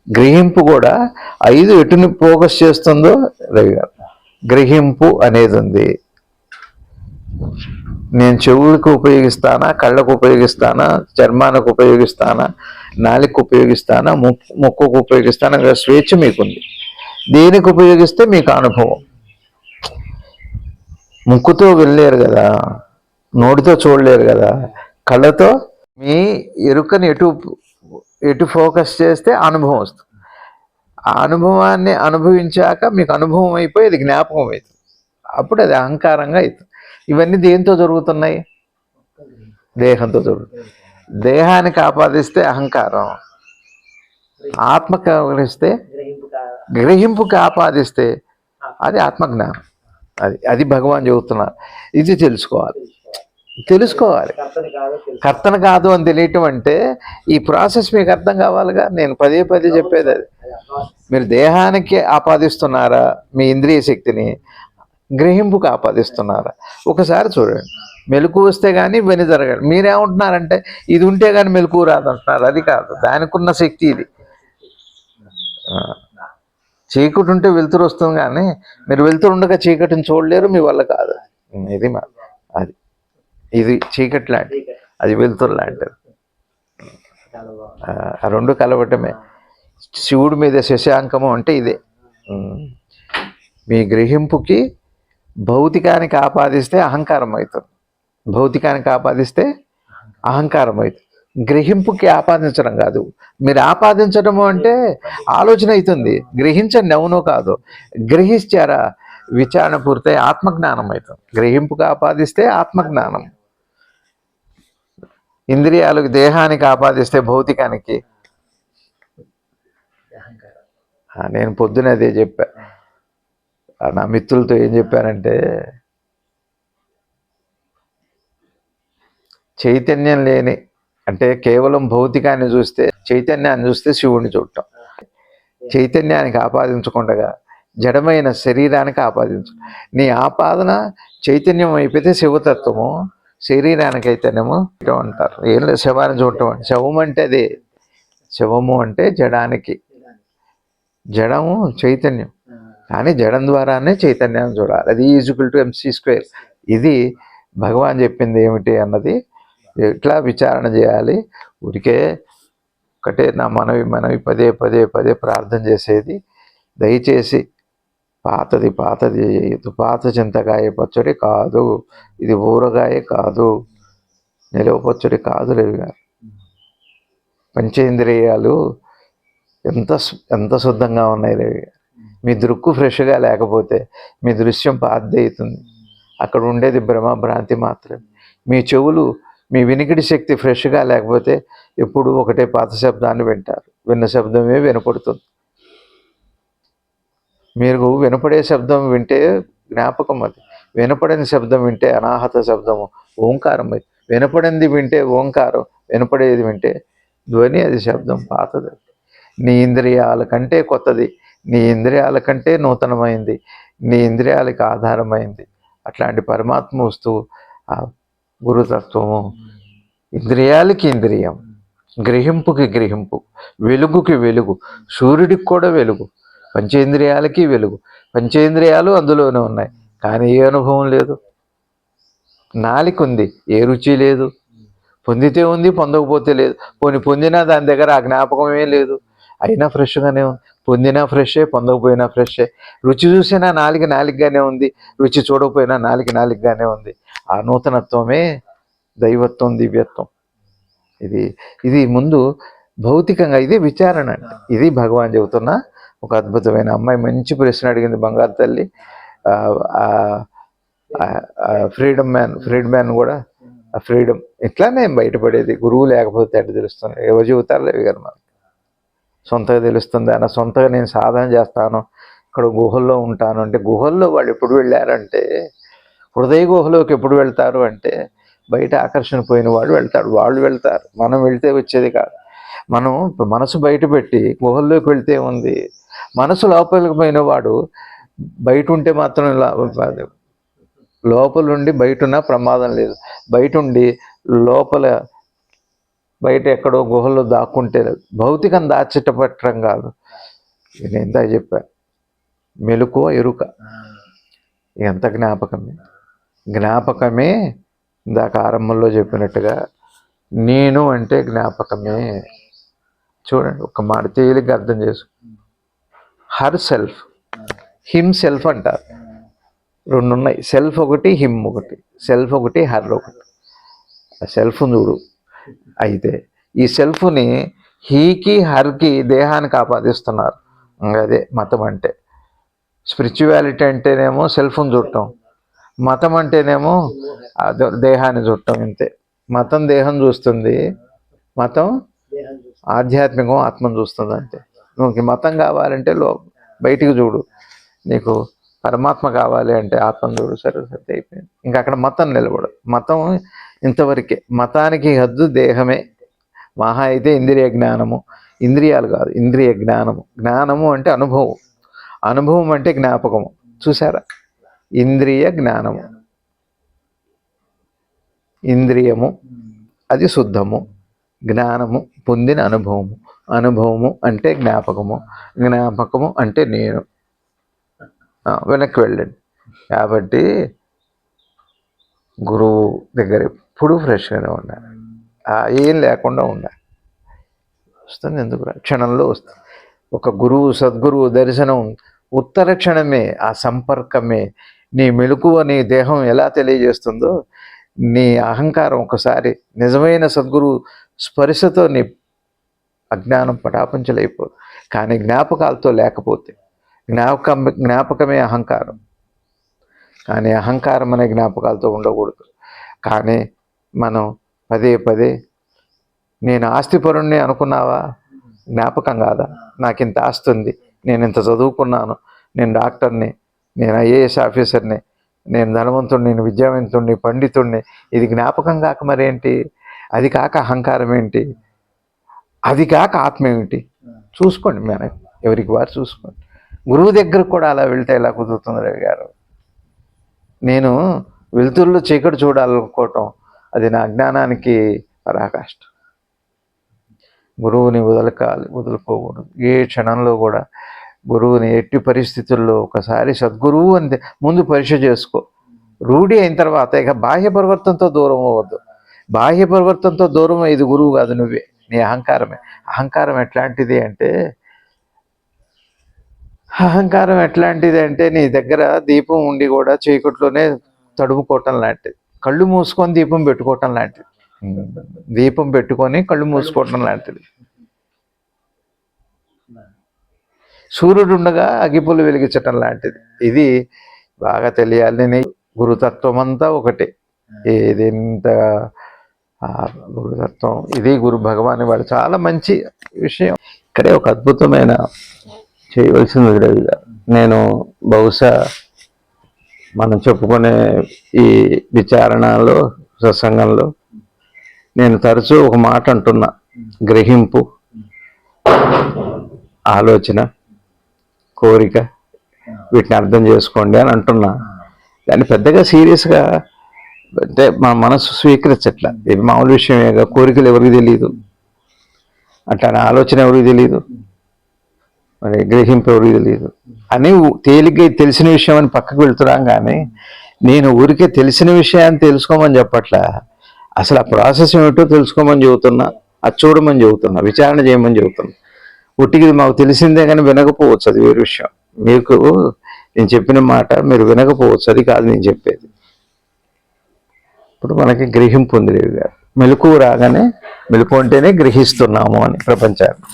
గ్రహింపు కూడా 5 ఎటుని ఫోకస్ చేస్తుందో రవి గారు. గ్రహింపు అనేది ఉంది. నేను చెవులకు ఉపయోగిస్తానా, కళ్ళకు ఉపయోగిస్తానా, చర్మానికి ఉపయోగిస్తానా, నాలుగు ఉపయోగిస్తానా, ముక్కుకు ఉపయోగిస్తానా, స్వేచ్ఛ మీకుంది. దేనికి ఉపయోగిస్తే మీకు అనుభవం. ముక్కుతో వెళ్ళలేరు కదా, నోటితో చూడలేరు కదా, కళ్ళతో మీ ఎరుకని ఎటు ఫోకస్ చేస్తే అనుభవం వస్తుంది. ఆ అనుభవాన్ని అనుభవించాక మీకు అనుభవం అయిపోయి అది జ్ఞాపకం అవుతుంది. అప్పుడు అది అహంకారంగా అవుతుంది. ఇవన్నీ దేంతో జరుగుతున్నాయి? దేహంతో జరుగుతుంది. దేహానికి ఆపాదిస్తే అహంకారం, ఆత్మకి ఆపాదిస్తే గ్రహింపుకి ఆపాదిస్తే అది ఆత్మజ్ఞానం. అది భగవాన్ చెబుతున్నారు. ఇది తెలుసుకోవాలి. కర్తన కాదు అని తెలియటం అంటే ఈ ప్రాసెస్ మీకు అర్థం కావాలిగా. నేను పదే చెప్పేది అది. మీరు దేహానికి ఆపాదిస్తున్నారా మీ ఇంద్రియ శక్తిని, గ్రహింపుకి ఆపాదిస్తున్నారా? ఒకసారి చూడండి. మెలకు వస్తే కానీ ఇవన్నీ జరగదు. మీరేమంటున్నారంటే ఇది ఉంటే కానీ మెలకు రాదంటున్నారు. అది కాదు, దానికి ఉన్న శక్తి ఇది. చీకటి ఉంటే వెలుతురు వస్తుంది, కానీ మీరు వెలుతురు ఉండగా చీకటిని చూడలేరు, మీ వల్ల కాదు. ఇది చీకటి లాంటిది, అది వెలుతురు లాంటిది. ఆ రెండు కలవటమే. శివుడి మీద శశాంకము అంటే ఇదే. మీ గ్రహింపుకి భౌతికానికి ఆపాదిస్తే అహంకారం అవుతుంది, భౌతికానికి ఆపాదిస్తే అహంకారం అవుతుంది. గ్రహింపుకి ఆపాదించడం కాదు. మీరు ఆపాదించడము అంటే ఆలోచన అవుతుంది, గ్రహించండి, అవునో కాదు. గ్రహించారా, విచారణ పూర్తయి ఆత్మజ్ఞానం అవుతుంది. గ్రహింపుకి ఆపాదిస్తే ఆత్మజ్ఞానం. ఇంద్రియాలకు, దేహానికి ఆపాదిస్తే భౌతికానికి. నేను పొద్దున అదే చెప్పా, నా మిత్రులతో ఏం చెప్పానంటే, చైతన్యం లేని అంటే కేవలం భౌతికాన్ని చూస్తే, చైతన్యాన్ని చూస్తే శివుడిని చూడటం. చైతన్యానికి ఆపాదించకుండా జడమైన శరీరానికి ఆపాదించు. నీ ఆపాదన చైతన్యం అయిపోతే శివతత్వము, శరీరానికి అయితేనేమో అంటారు. ఏం లేదు, శవాన్ని చూడటం. శవం అంటే అదే, శవము అంటే జడానికి, జడము చైతన్యం, కానీ జడం ద్వారానే చైతన్యాన్ని చూడాలి. అది ఈజ్వల్ టు MC². ఇది భగవాన్ చెప్పింది ఏమిటి అన్నది ఎట్లా విచారణ చేయాలి. ఊరికే ఒకటే నా మనవి పదే పదే పదే ప్రార్థన చేసేది, దయచేసి పాతది చేయొద్దు. పాత చింతకాయ పచ్చడి కాదు, ఇది ఊరగాయ కాదు, నిలవ పచ్చడి కాదు. రవి గారు, పంచేంద్రియాలు ఎంత శుద్ధంగా ఉన్నాయి రవి గారు. మీ దృక్కు ఫ్రెష్గా లేకపోతే మీ దృశ్యం పాతది అవుతుంది. అక్కడ ఉండేది భ్రమ, భ్రాంతి మాత్రమే. మీ చెవులు, మీ వినికిడి శక్తి ఫ్రెష్గా లేకపోతే ఎప్పుడు ఒకటే పాత శబ్దాన్ని వింటారు. విన్న శబ్దమే వినపడుతుంది. మీరు వినపడే శబ్దం వింటే జ్ఞాపకం, అది వినపడని శబ్దం వింటే అనాహత శబ్దము, ఓంకారం. అది వినపడింది వింటే ఓంకారం, వినపడేది వింటే ధ్వని, అది శబ్దం పాతది. నీ ఇంద్రియాల కంటే కొత్తది, నీ ఇంద్రియాల కంటే నూతనమైంది, నీ ఇంద్రియాలకు ఆధారమైంది. అట్లాంటి పరమాత్మ వస్తువు ఆ గురుతత్వము. ఇంద్రియాలకి ఇంద్రియం, గ్రహింపుకి గ్రహింపు, వెలుగుకి వెలుగు, సూర్యుడికి కూడా వెలుగు, పంచేంద్రియాలకి వెలుగు. పంచేంద్రియాలు అందులోనే ఉన్నాయి, కానీ ఏ అనుభవం లేదు. నాలిక ఉంది, ఏ రుచి లేదు. పొందితే ఉంది, పొందకపోతే లేదు. పొందినా దాని దగ్గర ఆ జ్ఞాపకమే లేదు, అయినా ఫ్రెష్గానే ఉంది. పొందినా ఫ్రెషే, పొందకపోయినా ఫ్రెషే. రుచి చూసినా నాలికగానే ఉంది, రుచి చూడకపోయినా నాలికగానే ఉంది. ఆ నూతనత్వమే దైవత్వం, దివ్యత్వం. ఇది ముందు భౌతికంగా ఇదే విచారణ అంటే. ఇది భగవాన్ చెబుతున్న ఒక అద్భుతమైన. అమ్మాయి మంచి ప్రశ్న అడిగింది, బంగారు తల్లి. ఫ్రీడ్ మ్యాన్ కూడా ఆ ఫ్రీడమ్ ఇట్లానే బయటపడేది. గురువు లేకపోతే ఎట్లా తెలుస్తుంది? ఎవరు చెబుతారు లేవు కదా మనకి, సొంతగా తెలుస్తుంది. అన్న సొంతగా నేను సాధన చేస్తాను, ఇక్కడ గుహల్లో ఉంటాను అంటే, గుహల్లో వాళ్ళు ఎప్పుడు వెళ్ళారంటే, హృదయ గుహలోకి ఎప్పుడు వెళ్తారు అంటే, బయట ఆకర్షణ పోయిన వాడు వెళ్తాడు, వాళ్ళు వెళ్తారు. మనం వెళ్తే వచ్చేది కాదు. మనం మనసు బయట పెట్టి గుహల్లోకి వెళ్తే ఉంది. మనసు లోపలికి పోయిన వాడు బయట ఉంటే మాత్రం లోపల నుండి బయట ఉన్న ప్రమాదం లేదు. బయట ఉండి లోపల, బయట ఎక్కడో గుహల్లో దాక్కుంటే భౌతికం దాచిటపట్టడం కాదు. నేను ఎంత చెప్పా, మెలకువ ఎరుక, ఎంత జ్ఞాపకమే. ఇందాక ఆరంభంలో చెప్పినట్టుగా నేను అంటే జ్ఞాపకమే. చూడండి, ఒక మాట తేలిగ్గా అర్థం చేసుకో. హర్ సెల్ఫ్, హిమ్ సెల్ఫ్ అంటారు. రెండు ఉన్నాయి, సెల్ఫ్ ఒకటి, హిమ్ ఒకటి. సెల్ఫ్ ఒకటి, హర్ ఒకటి. సెల్ఫ్ చూడు. అయితే ఈ సెల్ఫ్ని హీకి, హర్కి, దేహానికి ఆపాదిస్తున్నారు. అదే మతం అంటే. స్పిరిచువాలిటీ అంటేనేమో సెల్ఫ్ని చూడటం, మతం అంటేనేమో దేహాన్ని చూడటం. ఇంతే. మతం దేహం చూస్తుంది, మతం ఆధ్యాత్మికం ఆత్మను చూస్తుంది. అంతే. నువ్వు మతం కావాలంటే బయటికి చూడు, నీకు పరమాత్మ కావాలి అంటే ఆత్మను చూడు. సరే అయిపోయింది. ఇంకా అక్కడ మతం నిలబడదు. మతం ఇంతవరకే. మతానికి హద్దు దేహమే. మహా అయితే ఇంద్రియ జ్ఞానము, ఇంద్రియాలు కాదు, ఇంద్రియ జ్ఞానము. జ్ఞానము అంటే అనుభవం, అనుభవం అంటే జ్ఞాపకము. చూసారా? ఇంద్రియ జ్ఞానము, ఇంద్రియము అది శుద్ధము, జ్ఞానము పొందిన అనుభవము, అనుభవము అంటే జ్ఞాపకము, జ్ఞాపకము అంటే నేను. వెనక్కి వెళ్ళండి. కాబట్టి గురువు దగ్గర ఎప్పుడు ఫ్రెష్గానే ఉండాలి, ఏం లేకుండా ఉండాలి. వస్తుంది ఎందుకు? క్షణంలో వస్తుంది. ఒక గురువు, సద్గురువు దర్శనం ఉత్తర క్షణమే. ఆ సంపర్కమే నీ మెలకువ, నీ దేహం ఎలా తెలియజేస్తుందో, నీ అహంకారం ఒకసారి నిజమైన సద్గురువు స్పర్శతో నీ అజ్ఞానం పటాపంచలైపోదు. కానీ జ్ఞాపకాలతో లేకపోతే జ్ఞాపకమే అహంకారం. కానీ అహంకారం అనే జ్ఞాపకాలతో ఉండకూడదు. కానీ మనం పదే పదే నేను ఆస్తిపరుణ్ణి అనుకున్నావా, జ్ఞాపకం కాదా? నాకు ఇంత ఆస్తి ఉంది, నేను ఇంత చదువుకున్నాను, నేను డాక్టర్ని, నేను ఐఏఎస్ ఆఫీసర్ని, నేను ధనవంతుడిని, నేను విద్యావంతుడిని, పండితుడిని, ఇది జ్ఞాపకం కాక మరేంటి? అది కాక అహంకారం ఏంటి? అది కాక ఆత్మ ఏమిటి? చూసుకోండి, మన ఎవరికి వారు చూసుకోండి. గురువు దగ్గరకు కూడా అలా వెళ్తే ఎలా కుదురుతుంది రవి గారు? నేను వెలుతురులో చీకటి చూడాలనుకోవటం అది నా అజ్ఞానానికి పరాకాష్ట. గురువుని వదులుకోకూడదు. ఏ క్షణంలో కూడా గురువుని ఎట్టి పరిస్థితుల్లో ఒకసారి సద్గురువు అని ముందు పరీక్ష చేసుకో. రూఢి అయిన తర్వాత ఇక బాహ్య పరివర్తనతో దూరం అవ్వద్దు. బాహ్య పరివర్తనతో దూరం ఇది గురువు కాదు, నువ్వే, నీ అహంకారమే. అహంకారం ఎట్లాంటిది అంటే నీ దగ్గర దీపం ఉండి కూడా చీకట్లోనే తడుముకోవటం లాంటిది. కళ్ళు మూసుకొని దీపం పెట్టుకోవటం లాంటిది. దీపం పెట్టుకొని కళ్ళు మూసుకోవటం లాంటిది. సూర్యుడు ఉండగా అగ్గిపుల్లు వెలిగించటం లాంటిది. ఇది బాగా తెలియాలి. గురుతత్వం అంతా ఒకటే. ఇది ఇంత గురుతత్వం, ఇది గురు భగవాన్ వాడు చాలా మంచి విషయం. ఇక్కడే ఒక అద్భుతమైన చేయవలసింది రవి గారు. నేను బహుశా మనం చెప్పుకునే ఈ విచారణలో, సత్సంగంలో నేను తరచూ ఒక మాట అంటున్నా, గ్రహింపు, ఆలోచన, కోరిక, వీటిని అర్థం చేసుకోండి అని అంటున్నా. దాన్ని పెద్దగా సీరియస్గా అంటే మన మనసు స్వీకరించట్ల. ఇది మామూలు విషయమేగా. కోరికలు ఎవరికి తెలియదు, అట్లానే ఆలోచన ఎవరికి తెలియదు, మరి గ్రహింపు ఎవరికి తెలియదు అని తేలిగ్గా తెలిసిన విషయం అని పక్కకు వెళ్తున్నాం. కానీ నేను ఊరికే తెలిసిన విషయాన్ని తెలుసుకోమని చెప్పట్లా, అసలు ఆ ప్రాసెస్ ఏమిటో తెలుసుకోమని చెబుతున్నా, అది చూడమని చెబుతున్నా, విచారణ చేయమని చెబుతున్నా. ఉట్టికి మాకు తెలిసిందే కానీ వినకపోవచ్చు, అది వేరే విషయం. మీకు నేను చెప్పిన మాట మీరు వినకపోవచ్చు, అది కాదు నేను చెప్పేది. ఇప్పుడు మనకి గ్రహింపు ఉంది రేవి గారు. మెలకువ రాగానే, మెలకువ అంటేనే గ్రహిస్తున్నాము అని ప్రపంచాన్ని.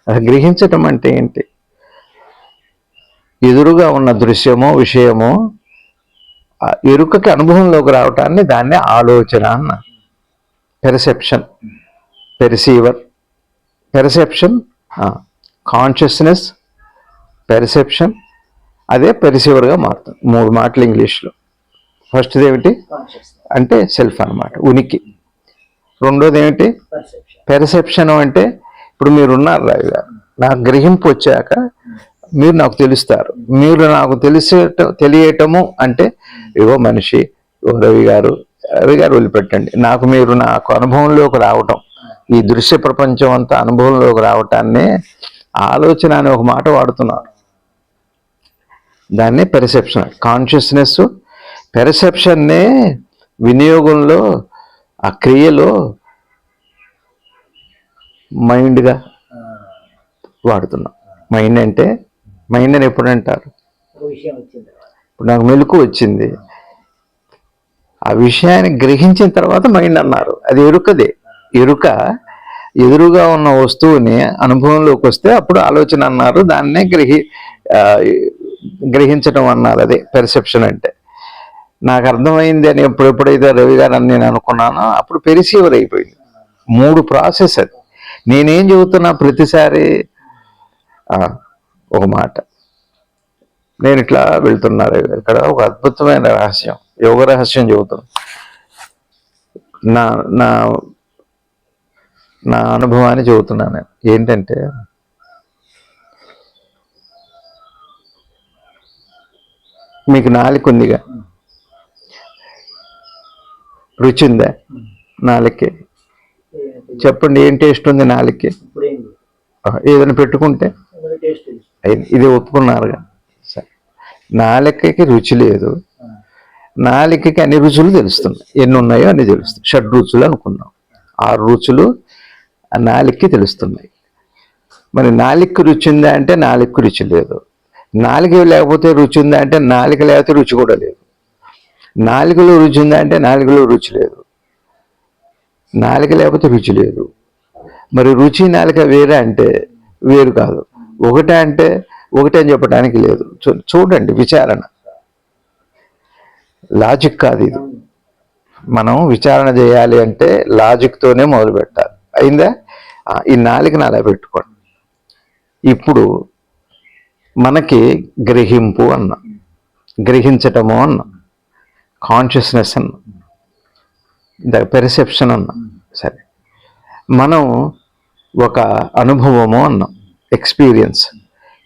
అది గ్రహించటం అంటే ఏంటి? ఎదురుగా ఉన్న దృశ్యమో విషయమో ఎరుకకి అనుభవంలోకి రావటాన్ని దాన్ని ఆలోచన అన్న. Perception, perceiver, perception, consciousness, perception, అదే పెర్సీవర్గా మారుతుంది. 3 మాటలు ఇంగ్లీష్లో. ఫస్ట్ది ఏమిటి అంటే సెల్ఫ్ అన్నమాట, ఉనికి. రెండోది ఏమిటి? పెర్సెప్షన్. అంటే ఇప్పుడు మీరున్నారు రావి గారు, నాకు గ్రహింపు వచ్చాక మీరు నాకు తెలుస్తారు. మీరు నాకు తెలియటము అంటే ఇగో మనిషి, రవి గారు వదిలిపెట్టండి, మీరు నాకు అనుభవంలోకి రావటం, ఈ దృశ్య ప్రపంచం అంతా అనుభవంలోకి రావటాన్నే ఆలోచన అనే ఒక మాట వాడుతున్నారు. దాన్నే పెర్సెప్షన్. కాన్షియస్నెస్ పెర్సెప్షన్నే వినియోగంలో, ఆ క్రియలో మైండ్గా వాడుతున్నాం. మైండ్ అని ఎప్పుడు అంటారు? ఇప్పుడు నాకు మెలకు వచ్చింది, ఆ విషయాన్ని గ్రహించిన తర్వాత మైండ్ అన్నారు. అది ఎరుకదే. ఎరుక ఎదురుగా ఉన్న వస్తువుని అనుభవంలోకి వస్తే అప్పుడు ఆలోచన అన్నారు. దాన్నే గ్రహించడం అన్నారు. అదే పెర్సెప్షన్ అంటే. నాకు అర్థమైంది అని ఎప్పుడైతే రవి గారు అని నేను అనుకున్నానో అప్పుడు పెరిసీవర్ అయిపోయింది. 3 ప్రాసెస్ అది. నేనేం చెబుతున్నా ప్రతిసారి ఒక మాట. నేను ఇట్లా వెళ్తున్నారు ఇక్కడ ఒక అద్భుతమైన రహస్యం, యోగ రహస్యం చెబుతున్నా. నా అనుభవాన్ని చెబుతున్నాను. ఏంటంటే మీకు నాలుక ఉందిగా, రుచి ఉందా నాలుకే? చెప్పండి, ఏం టేస్ట్ ఉంది నాలుకే? ఏదైనా పెట్టుకుంటే ఇది ఒప్పుకున్నారుగా. సరే, నాలుకకి రుచి లేదు, నాలుకకి అన్ని రుచులు తెలుస్తున్నాయి. ఎన్ని ఉన్నాయో అన్ని తెలుస్తాయి. 6 రుచులు అనుకున్నాం. 6 రుచులు ఆ నాలుకకి తెలుస్తున్నాయి. మరి నాలుకకి రుచి ఉందా అంటే నాలుకకి రుచి లేదు. నాలుక లేకపోతే రుచి ఉందా అంటే నాలుక లేకపోతే రుచి కూడా లేదు. నాలుకలో రుచి ఉందా అంటే నాలుకలో రుచి లేదు. నాలుక లేకపోతే రుచి లేదు. మరి రుచి నాలుక వేరే అంటే వేరు కాదు, ఒకటే అంటే ఒకటే అని చెప్పడానికి లేదు. చూడండి, విచారణ, లాజిక్ కాదు ఇది. మనం విచారణ చేయాలి అంటే లాజిక్తోనే మొదలు పెట్టాలి. అయిందా? ఈ నాలుకని అలా పెట్టుకోండి. ఇప్పుడు మనకి గ్రహింపు అన్నా, గ్రహించటము అన్నా, కాన్షియస్నెస్ అన్నా, పెర్సెప్షన్ అన్నా. సరే, మనం ఒక అనుభవము అన్నాం, ఎక్స్పీరియన్స్.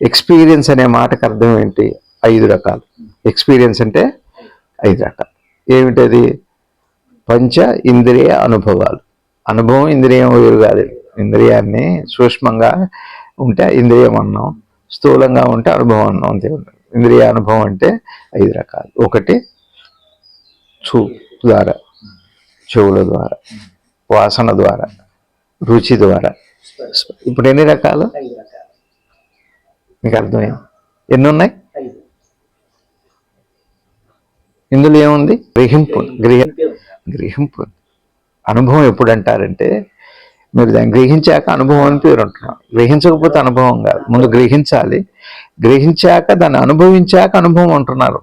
ఎక్స్పీరియన్స్ అనే మాటకు అర్థం ఏంటి? 5 రకాలు. ఎక్స్పీరియన్స్ అంటే 5 రకాలు. ఏమిటది? పంచ ఇంద్రియ అనుభవాలు. అనుభవం ఇంద్రియం వేరు కాదు. ఇంద్రియాన్ని సూక్ష్మంగా ఉంటే ఇంద్రియం అన్నాం, స్థూలంగా ఉంటే అనుభవం అన్నాం, అంతే. ఇంద్రియ అనుభవం అంటే 5 రకాలు. ఒకటి చూపు ద్వారా, చెవుల ద్వారా, వాసన ద్వారా, రుచి ద్వారా. ఇప్పుడు ఎన్ని రకాలు? మీకు అర్థమైంది? ఎన్ని ఉన్నాయి? ఇందులో ఏముంది? గ్రహింపు. గ్రహింపు. అనుభవం ఎప్పుడు అంటారంటే, మీరు దాన్ని గ్రహించాక అనుభవం అని పేరు అంటున్నాం. గ్రహించకపోతే అనుభవం కాదు, ముందు గ్రహించాలి. గ్రహించాక దాన్ని అనుభవించాక అనుభవం అంటున్నారు.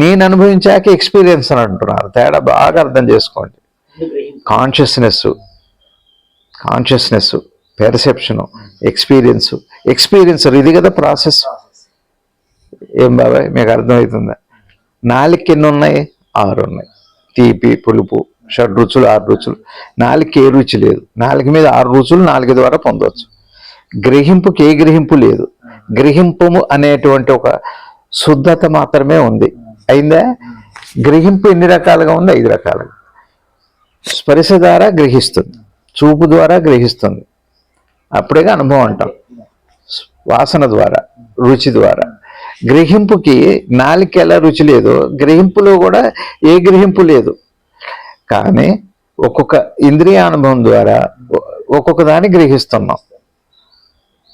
నేను అనుభవించాక ఎక్స్పీరియన్స్ అని అంటున్నారు. తేడా బాగా అర్థం చేసుకోండి. Consciousness, perception, experiencer. ఇది కదా ప్రాసెస్. ఏం బాబాయ్ మీకు అర్థమవుతుందా? 4 ఎన్ని ఉన్నాయి? 6 ఉన్నాయి. తీపి, పులుపు, 6 రుచులు, 6 రుచులు. 4 ఏ రుచి లేదు. 4 మీద 6 రుచులు 4 ద్వారా పొందవచ్చు. గ్రహింపుకి ఏ గ్రహింపు లేదు. గ్రహింపము అనేటువంటి ఒక శుద్ధత మాత్రమే ఉంది. అయిందా? గ్రహింపు ఎన్ని రకాలుగా ఉంది? 5 రకాలుగా. స్పర్శ ద్వారా గ్రహిస్తుంది, చూపు ద్వారా గ్రహిస్తుంది, అప్పుడేగా అనుభవం అంటాం. వాసన ద్వారా, రుచి ద్వారా. గ్రహింపుకి 4 ఎలా రుచి లేదు, గ్రహింపులో కూడా ఏ గ్రహింపు లేదు. కానీ ఒక్కొక్క ఇంద్రియానుభవం ద్వారా ఒక్కొక్క దాన్ని గ్రహిస్తున్నాం.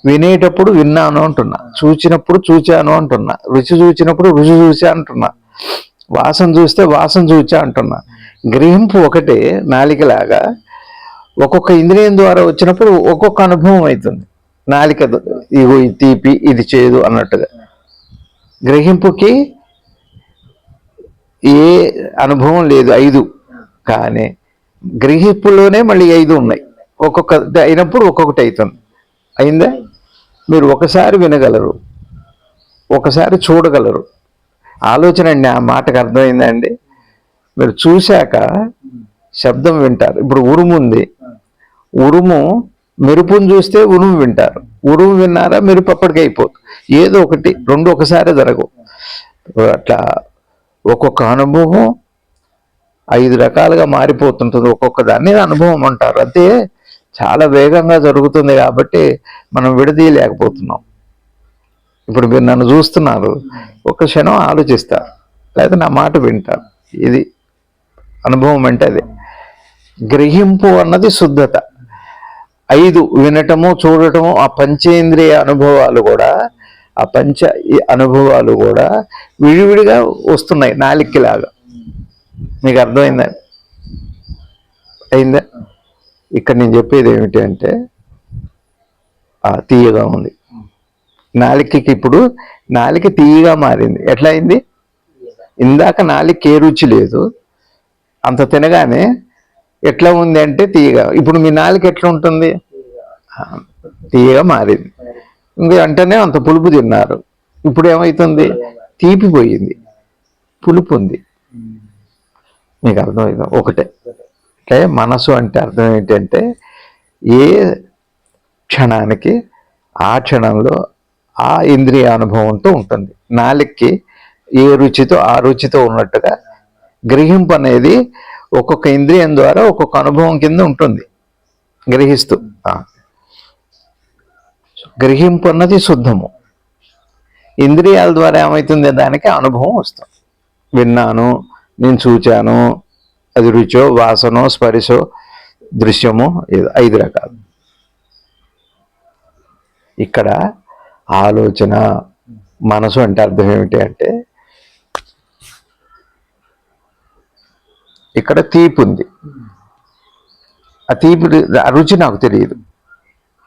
వినేటప్పుడు విన్నాను అంటున్నా, చూచినప్పుడు చూచాను అంటున్నా, రుచి చూచినప్పుడు రుచి చూచా అంటున్నా, వాసన చూస్తే వాసన చూచా అంటున్నా. గ్రహింపు ఒకటే, నాలికలాగా ఒక్కొక్క ఇంద్రియం ద్వారా వచ్చినప్పుడు ఒక్కొక్క అనుభవం అవుతుంది. నాలిక ఇగో ఇది తీపి, ఇది చేదు అన్నట్టుగా. గ్రహింపుకి ఏ అనుభవం లేదు, 5. కానీ గ్రహింపులోనే మళ్ళీ 5 ఉన్నాయి. ఒక్కొక్క అయినప్పుడు ఒక్కొక్కటి అవుతుంది. అయిందా? మీరు ఒకసారి వినగలరు, ఒకసారి చూడగలరు. ఆలోచన అండి, ఆ మాటకు అర్థమైందా అండి? మీరు చూశాక శబ్దం వింటారు. ఇప్పుడు ఉరుము ఉంది, ఉరుము, మెరుపును చూస్తే ఉరుము వింటారు. ఉరుము విన్నారా, మెరుపు అప్పటికి అయిపోతుంది. ఏదో ఒకటి, 2 ఒకసారి జరగవు. అట్లా ఒక్కొక్క అనుభవం 5 రకాలుగా మారిపోతుంటుంది. ఒక్కొక్క దాన్ని అనుభవం అంటారు. అంతే, చాలా వేగంగా జరుగుతుంది కాబట్టి మనం విడదీయలేకపోతున్నాం. ఇప్పుడు మీరు నన్ను చూస్తున్నారు, ఒక క్షణం ఆలోచిస్తారు, లేదా నా మాట వింటారు. ఇది అనుభవం అంటే అదే. గ్రహింపు అన్నది శుద్ధత. 5 వినటము, చూడటము, ఆ పంచేంద్రియ అనుభవాలు కూడా, ఆ పంచ అనుభవాలు కూడా విడివిడిగా వస్తున్నాయి, నాలికలాగా. మీకు అర్థమైందా? అయిందా? ఇక్కడ నేను చెప్పేది ఏమిటి అంటే, తీయగా ఉంది నాలికకి. ఇప్పుడు నాలిక తీయగా మారింది. ఎట్లా అయింది? ఇందాక నాలిక ఏ రుచి లేదు, అంత తినగానే ఎట్లా ఉంది అంటే తీయగా. ఇప్పుడు మీ నాలిక ఎట్లా ఉంటుంది? తీయగా మారింది. ఇంకా వెంటనే అంత పులుపు తిన్నారు, ఇప్పుడు ఏమవుతుంది? తీపిపోయింది, పులుపు ఉంది. మీకు అర్థమవుతుంది? ఒకటే. అంటే మనసు అంటే అర్థం ఏంటంటే, ఏ క్షణానికి ఆ క్షణంలో ఆ ఇంద్రియ అనుభవంతో ఉంటుంది. నాలుగుకి ఏ రుచితో ఆ రుచితో ఉన్నట్టుగా గ్రహింపు అనేది ఒక్కొక్క ఇంద్రియం ద్వారా ఒక్కొక్క అనుభవం కింద ఉంటుంది, గ్రహిస్తూ. గ్రహింపు అన్నది శుద్ధము. ఇంద్రియాల ద్వారా ఏమవుతుంది? దానికి అనుభవం వస్తుంది. విన్నాను, నేను చూచాను, అది రుచో, వాసనో, స్పర్శో, దృశ్యమో, ఏదో 5 రకాలు. ఇక్కడ ఆలోచన, మనసు అంటే అర్థం ఏమిటి అంటే, ఇక్కడ తీపి ఉంది, ఆ తీపి ఆ రుచి నాకు తెలియదు.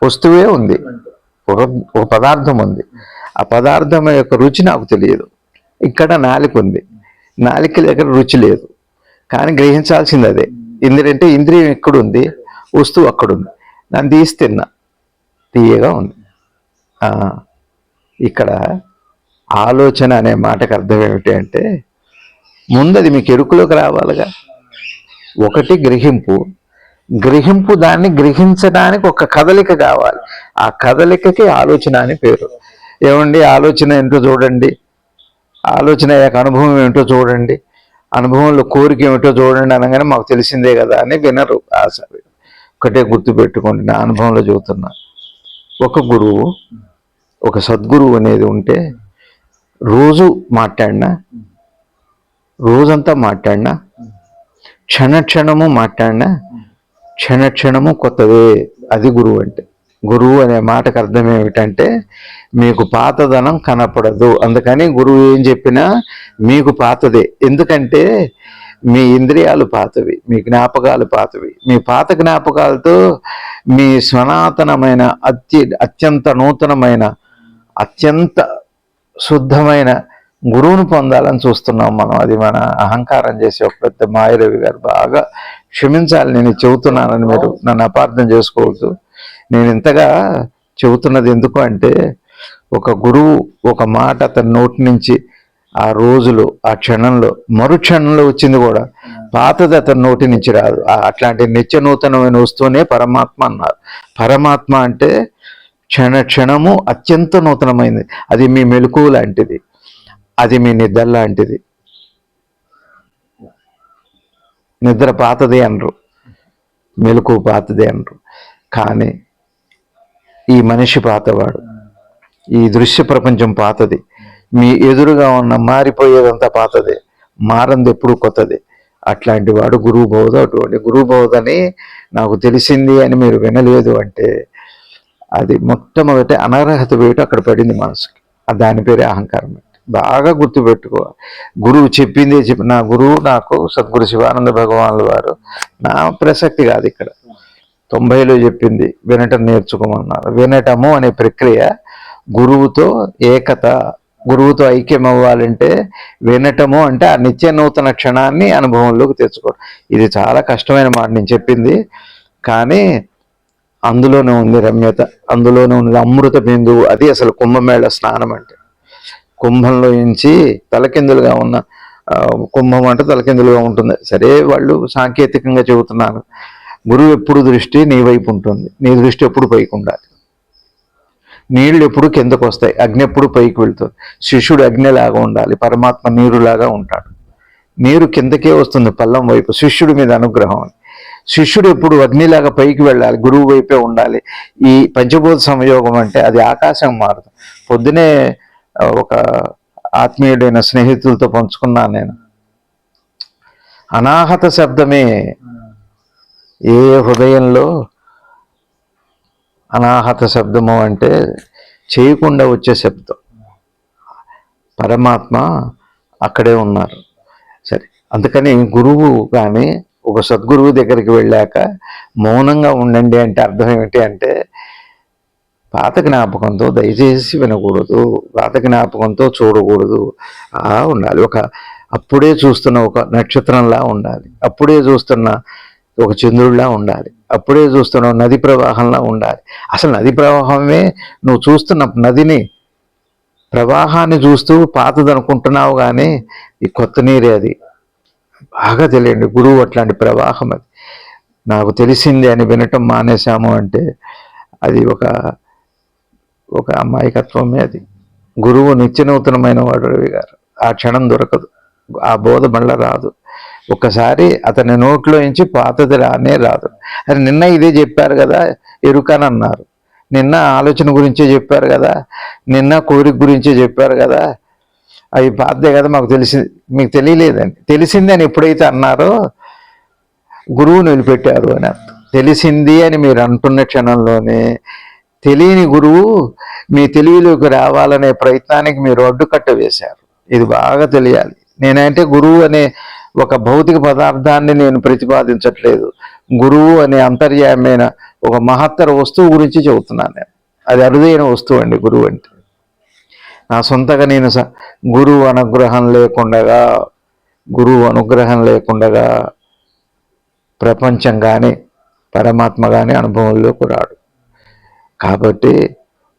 వస్తువే ఉంది, ఒక పదార్థం ఉంది, ఆ పదార్థం యొక్క రుచి నాకు తెలియదు. ఇక్కడ నాలుక ఉంది, నాలుక దగ్గర రుచి లేదు, కానీ గ్రహించాల్సింది అదే. ఎందుకంటే ఇంద్రియం ఎక్కడుంది, వస్తువు అక్కడుంది. దాన్ని తీసి తిన్నా, తీయగా ఉంది. ఇక్కడ ఆలోచన అనే మాటకు అర్థం ఏమిటి అంటే, ముందది మీకు ఎరుకులోకి రావాలిగా. ఒకటి గ్రహింపు, దాన్ని గ్రహించడానికి ఒక కదలిక కావాలి. ఆ కదలికకి ఆలోచన అని పేరు. ఏమండి ఆలోచన ఏంటో చూడండి, ఆలోచన యొక్క అనుభవం ఏమిటో చూడండి, అనుభవంలో కోరిక ఏమిటో చూడండి అనగానే మాకు తెలిసిందే కదా అని వినరు. ఒకటే గుర్తుపెట్టుకోండి, నా అనుభవంలో చెబుతున్నా. ఒక గురువు, ఒక సద్గురువు అనేది ఉంటే రోజు మాట్లాడినా, రోజంతా మాట్లాడినా, క్షణము మాట్లాడినా, క్షణము కొత్తదే. అది గురువు అంటే. గురువు అనే మాటకు అర్థం ఏమిటంటే, మీకు పాతదనం కనపడదు. అందుకని గురువు ఏం చెప్పినా మీకు పాతదే. ఎందుకంటే మీ ఇంద్రియాలు పాతవి, మీ జ్ఞాపకాలు పాతవి. మీ పాత జ్ఞాపకాలతో మీ సనాతనమైన అత్యంత నూతనమైన, అత్యంత శుద్ధమైన గురువును పొందాలని చూస్తున్నాం మనం. అది మన అహంకారం చేసే ఒక పెద్ద మాయరవి గారు. బాగా క్షమించాలి నేను చెబుతున్నానని, మీరు నన్ను అపార్థం చేసుకోవద్దు. నేను ఇంతగా చెబుతున్నది ఎందుకు అంటే, ఒక గురువు ఒక మాట అతని నోటి నుంచి ఆ రోజులో, ఆ క్షణంలో, మరుక్షణంలో వచ్చింది కూడా పాతది అతని నోటి నుంచి రాదు. అట్లాంటి నిత్య నూతనమైన వస్తువునే పరమాత్మ అన్నారు. పరమాత్మ అంటే క్షణము అత్యంత నూతనమైనది. అది మీ మెలకువ లాంటిది, అది మీ నిద్ర లాంటిది. నిద్ర పాతదే అనరు, మెలకువ పాతదే అనరు. కానీ ఈ మనిషి పాతవాడు, ఈ దృశ్య ప్రపంచం పాతది, మీ ఎదురుగా ఉన్న మారిపోయేదంతా పాతదే, మారంది ఎప్పుడు కొత్తది. అట్లాంటి వాడు గురువు బోధ. అటువంటి గురువు బోధని నాకు తెలిసింది అని మీరు వినలేదు అంటే, అది మొట్టమొదటి అనర్హత వేటు అక్కడ పడింది మనసుకి. దాని పేరే అహంకారం. బాగా గుర్తుపెట్టుకోవాలి. గురువు చెప్పిందే నా గురువు నాకు సద్గురు శివానంద భగవానుల వారు, నా ప్రసక్తి కాదు ఇక్కడ. 90లో చెప్పింది వినటం నేర్చుకోమన్నారు. వినటము అనే ప్రక్రియ, గురువుతో ఏకత, గురువుతో ఐక్యం అవ్వాలంటే వినటము అంటే ఆ నిత్య నూతన క్షణాన్ని అనుభవంలోకి తెచ్చుకోవడం. ఇది చాలా కష్టమైన మాట నేను చెప్పింది, కానీ అందులోనే ఉంది రమ్యత, అందులోనే ఉంది అమృత బిందువు. అది అసలు కుంభమేళ స్నానం అంటే. కుంభంలో నుంచి తలకిందులుగా ఉన్న, కుంభం అంటే తలకిందులుగా ఉంటుంది. సరే, వాళ్ళు సాంకేతికంగా చెబుతున్నారు. గురువు ఎప్పుడు దృష్టి నీ వైపు ఉంటుంది, నీ దృష్టి ఎప్పుడు పైకి ఉండాలి. నీళ్ళు ఎప్పుడు కిందకు వస్తాయి, అగ్ని ఎప్పుడు పైకి వెళ్తుంది. శిష్యుడు అగ్నిలాగా ఉండాలి, పరమాత్మ నీరులాగా ఉంటాడు. నీరు కిందకే వస్తుంది పల్లం వైపు, శిష్యుడి మీద అనుగ్రహం. శిష్యుడు ఎప్పుడు అగ్నిలాగా పైకి వెళ్ళాలి, గురువు వైపే ఉండాలి. ఈ పంచభూత సంయోగం అంటే అది ఆకాశం మారుతుంది. పొద్దునే ఒక ఆత్మీయుడైన స్నేహితులతో పంచుకున్నాను నేను. అనాహత శబ్దమే ఏ హృదయంలో అనాహత శబ్దము అంటే చేయకుండా వచ్చే శబ్దం. పరమాత్మ అక్కడే ఉన్నారు. సరే, అందుకని గురువు కానీ ఒక సద్గురువు దగ్గరికి వెళ్ళాక మౌనంగా ఉండండి అంటే అర్థం ఏమిటి అంటే, పాత జ్ఞాపకంతో దయచేసి వినకూడదు, పాత జ్ఞాపకంతో చూడకూడదు, ఉండాలి. అప్పుడే చూస్తున్న ఒక నక్షత్రంలా ఉండాలి, అప్పుడే చూస్తున్న ఒక చంద్రుడిలా ఉండాలి, అప్పుడే చూస్తున్న నది ప్రవాహంలా ఉండాలి. అసలు నది ప్రవాహమే, నువ్వు చూస్తున్న నదిని, ప్రవాహాన్ని చూస్తూ పాతది అనుకుంటున్నావు, కానీ ఈ కొత్త నీరే. అది బాగా తెలియండి. గురువు అట్లాంటి ప్రవాహం. అది నాకు తెలిసింది అని వినటం మానేశాము అంటే అది ఒక అమాయకత్వమే. అది గురువు నిత్య నూతనమైన వాడు రవి గారు. ఆ క్షణం దొరకదు, ఆ బోధ మళ్ళా రాదు. ఒక్కసారి అతని నోట్లో నుంచి పాతది రానే రాదు. అది నిన్న ఇదే చెప్పారు కదా, ఎరుకనన్నారు. నిన్న ఆలోచన గురించే చెప్పారు కదా, నిన్న కోరిక గురించే చెప్పారు కదా, అవి పాతదే కదా, మాకు మీకు తెలియలేదండి. తెలిసింది అని ఎప్పుడైతే అన్నారో గురువుని వదిలిపెట్టారు అని అర్థం. తెలిసింది అని మీరు అంటున్న క్షణంలోనే తెలియని గురువు మీ తెలివిలోకి రావాలనే ప్రయత్నానికి మీరు అడ్డుకట్ట వేశారు. ఇది బాగా తెలియాలి. నేనంటే గురువు అనే ఒక భౌతిక పదార్థాన్ని నేను ప్రతిపాదించట్లేదు. గురువు అనే అంతర్యామైన ఒక మహత్తర వస్తువు గురించి చెబుతున్నాను నేను. అది అరుదైన వస్తువు అండి గురువు అంటే. నా సొంతగా నేను గురువు అనుగ్రహం లేకుండగా ప్రపంచం కానీ పరమాత్మ కానీ అనుభవంలోకి రాడు. కాబట్టి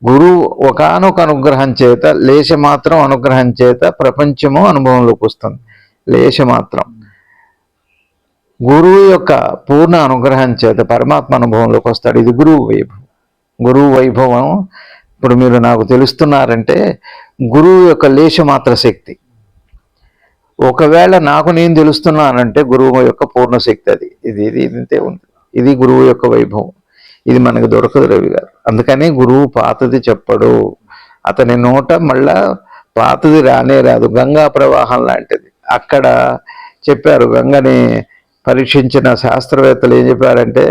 గురువు ఒకానొక అనుగ్రహం చేత, లేశమాత్రం అనుగ్రహం చేత ప్రపంచము అనుభవంలోకి వస్తుంది. లేశమాత్రం గురువు యొక్క పూర్ణ అనుగ్రహం చేత పరమాత్మ అనుభవంలోకి వస్తాడు. ఇది గురువు వైభవం. గురువు వైభవం ఇప్పుడు మీరు నాకు తెలుస్తున్నారంటే గురువు యొక్క లేశమాత్ర శక్తి. ఒకవేళ నాకు నేను తెలుస్తున్నానంటే గురువు యొక్క పూర్ణ శక్తి అది. ఇది ఇంతే ఉంది. ఇది గురువు యొక్క వైభవం. ఇది మనకు దొరకదు రవి గారు. అందుకని గురువు పాతది చెప్పడు. అతని నోట మళ్ళా పాతది రానే రాదు. గంగా ప్రవాహం లాంటిది. అక్కడ చెప్పారు, గంగని పరీక్షించిన శాస్త్రవేత్తలు ఏం చెప్పారంటే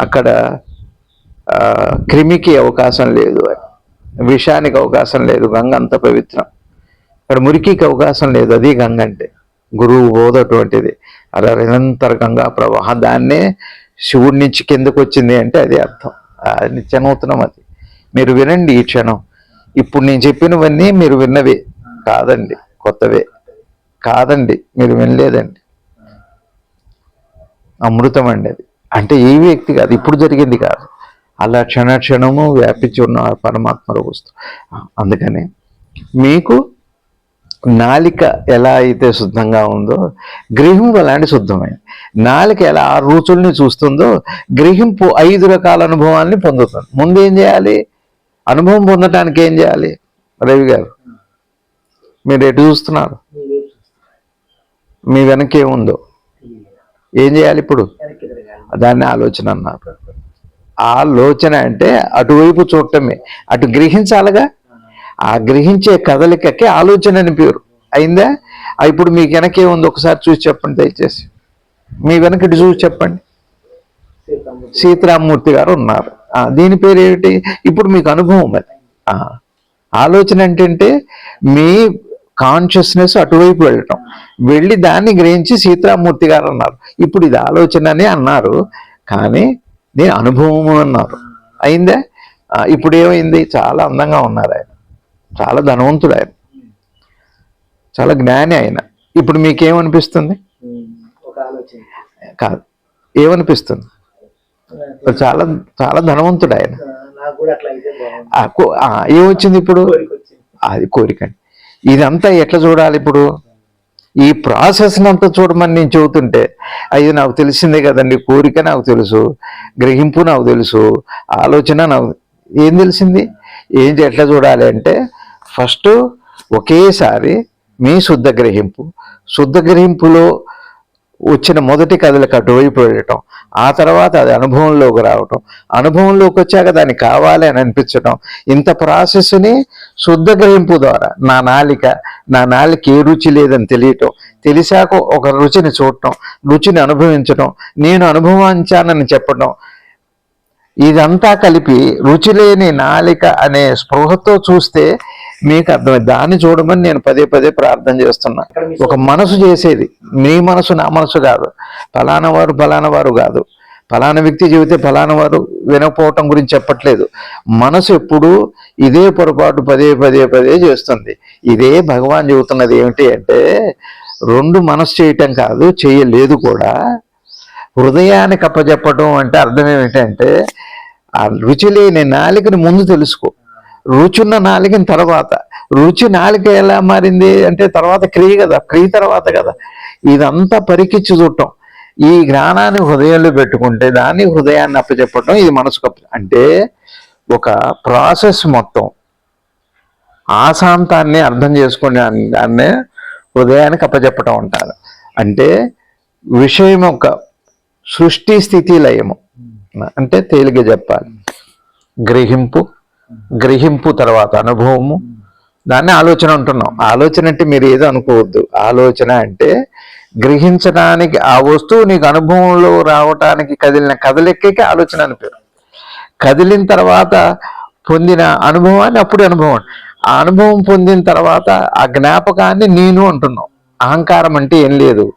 అక్కడ క్రిమికి అవకాశం లేదు, విషానికి అవకాశం లేదు. గంగ అంత పవిత్రం. అక్కడ మురికికి అవకాశం లేదు. అది గంగ అంటే. గురువు బోధ అటువంటిది. అలా నిరంతర గంగా ప్రవాహం. దాన్నే శివుడి నుంచి కిందకు వచ్చింది అంటే అది అర్థం. నిత్యనూతనం అది. మీరు వినండి ఈ క్షణం. ఇప్పుడు నేను చెప్పినవన్నీ మీరు విన్నవే కాదండి, కొత్తవే కాదండి, మీరు వినలేదండి. అమృతం అండి అది. అంటే ఏ వ్యక్తి కాదు, ఇప్పుడు జరిగింది కాదు. అలా క్షణము వ్యాపించి ఉన్న పరమాత్మ వస్తువు. అందుకని మీకు నాలిక ఎలా అయితే శుద్ధంగా ఉందో గ్రహింపు అలాంటి శుద్ధమైంది. నాలిక ఎలా ఆ రుచుల్ని చూస్తుందో గ్రహింపు 5 రకాల అనుభవాల్ని పొందుతుంది. ముందేం చేయాలి? అనుభవం పొందటానికి ఏం చేయాలి? రవి గారు మీరు ఎటు చూస్తున్నారు? మీ వెనక ఏముందో ఏం చేయాలి ఇప్పుడు? దాన్ని ఆలోచన అన్నారు. ఆలోచన అంటే అటువైపు చూడటమే. అటు గ్రహించాలిగా. ఆ గ్రహించే కదలికకి ఆలోచన అని పేరు. అయిందా? ఇప్పుడు మీకు వెనకేముంది ఒకసారి చూసి చెప్పండి దయచేసి. మీ వెనకటి చూసి చెప్పండి. సీతారామమూర్తి గారు ఉన్నారు. దీని పేరు ఏమిటి? ఇప్పుడు మీకు అనుభవం అది. ఆలోచన అంటే మీ కాన్షియస్నెస్ అటువైపు వెళ్ళటం, వెళ్ళి దాన్ని గ్రహించి సీతారామమూర్తి గారు అన్నారు. ఇప్పుడు ఇది ఆలోచన అని అన్నారు, కానీ నేను అనుభవము అన్నారు. అయిందా? ఇప్పుడు ఏమైంది? చాలా అందంగా ఉన్నారు ఆయన, చాలా ధనవంతుడు ఆయన, చాలా జ్ఞాని ఆయన. ఇప్పుడు మీకేమనిపిస్తుంది? కాదు, ఏమనిపిస్తుంది? చాలా చాలా ధనవంతుడు ఆయన. ఏమొచ్చింది ఇప్పుడు? అది కోరికండి. ఇదంతా ఎట్లా చూడాలి ఇప్పుడు? ఈ ప్రాసెస్ని అంతా చూడమని నేను చెబుతుంటే అది నాకు తెలిసిందే కదండి. కోరిక నాకు తెలుసు, గ్రహింపు నాకు తెలుసు, ఆలోచన నాకు ఏం తెలిసింది. ఎట్లా చూడాలి అంటే ఫస్ట్ ఒకేసారి మీ శుద్ధ గ్రహింపులో వచ్చిన మొదటి కథలకు అటువైపు వెళ్ళటం, ఆ తర్వాత అది అనుభవంలోకి రావటం, అనుభవంలోకి వచ్చాక దాన్ని కావాలి అని అనిపించటం. ఇంత ప్రాసెస్ని శుద్ధ గ్రహింపు ద్వారా నా నాలిక ఏ రుచి లేదని తెలియటం, తెలిసాక ఒక రుచిని చూడటం, రుచిని అనుభవించటం, నేను అనుభవించానని చెప్పటం, ఇదంతా కలిపి రుచి లేని నాలిక అనే స్పృహతో చూస్తే మీకు అర్థమైంది. దాన్ని చూడమని నేను పదే ప్రార్థన చేస్తున్నా. ఒక మనసు చేసేది, మీ మనసు నా మనసు కాదు, ఫలానా వారు కాదు, ఫలానా వ్యక్తి చెబితే ఫలానా వారు వినకపోవటం గురించి చెప్పట్లేదు. మనసు ఎప్పుడు ఇదే పొరపాటు పదే చేస్తుంది. ఇదే భగవాన్ చెబుతున్నది ఏమిటి అంటే 2 మనసు చేయటం కాదు, చేయలేదు కూడా. హృదయానికి అప్పచెప్పటం అంటే అర్థం ఏమిటంటే ఆ రుచి లేని నాలికని ముందు తెలుసుకో, రుచున్న నాలికని తర్వాత. రుచి నాలిక ఎలా మారింది అంటే తర్వాత క్రియ కదా, క్రియ తర్వాత కదా. ఇదంతా పరికిచ్చి చూడటం. ఈ జ్ఞానాన్ని హృదయంలో పెట్టుకుంటే దాన్ని హృదయాన్ని అప్పచెప్పటం, ఇది మనసుకు అంటే ఒక ప్రాసెస్ మొత్తం ఆశాంతాన్ని అర్థం చేసుకునే దాన్నే హృదయానికి అప్పచెప్పటం అంటారు. అంటే విషయం యొక్క సృష్టి స్థితి లయము అంటే తేలిక చెప్పాలి. గ్రహింపు తర్వాత అనుభవము, దాన్ని ఆలోచన అంటున్నాం. ఆలోచన అంటే మీరు ఏదో అనుకోవద్దు. ఆలోచన అంటే గ్రహించడానికి, ఆ వస్తువు నీకు అనుభవంలో రావటానికి కదిలిన కదలికకి ఆలోచన అని పేరు. కదిలిన తర్వాత పొందిన అనుభవాన్ని అప్పుడు అనుభవం. ఆ అనుభవం పొందిన తర్వాత ఆ జ్ఞాపకాన్ని నేను అంటున్నాం. అహంకారం అంటే ఏం లేదు.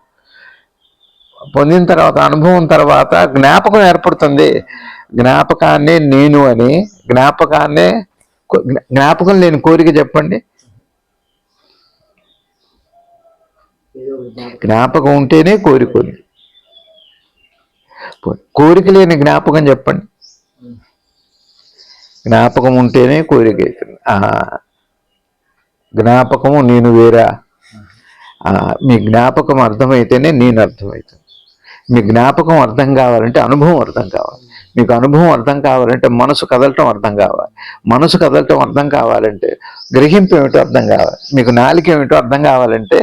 పొందిన తర్వాత అనుభవం తర్వాత జ్ఞాపకం ఏర్పడుతుంది. జ్ఞాపకాన్నే నేను అని, జ్ఞాపకం లేని కోరిక చెప్పండి. జ్ఞాపకం ఉంటేనే కోరిక ఉంది. కోరిక లేని జ్ఞాపకం చెప్పండి. జ్ఞాపకం ఉంటేనే కోరిక అవుతుంది. జ్ఞాపకము నేను వేరా. మీ జ్ఞాపకం అర్థమైతేనే నేను అర్థమవుతుంది. మీ జ్ఞాపకం అర్థం కావాలంటే అనుభవం అర్థం కావాలి. మీకు అనుభవం అర్థం కావాలంటే మనసు కదలటం అర్థం కావాలి. మనసు కదలటం అర్థం కావాలంటే గ్రహింపు ఏమిటో అర్థం కావాలి. మీకు నాలుక ఏమిటో అర్థం కావాలంటే,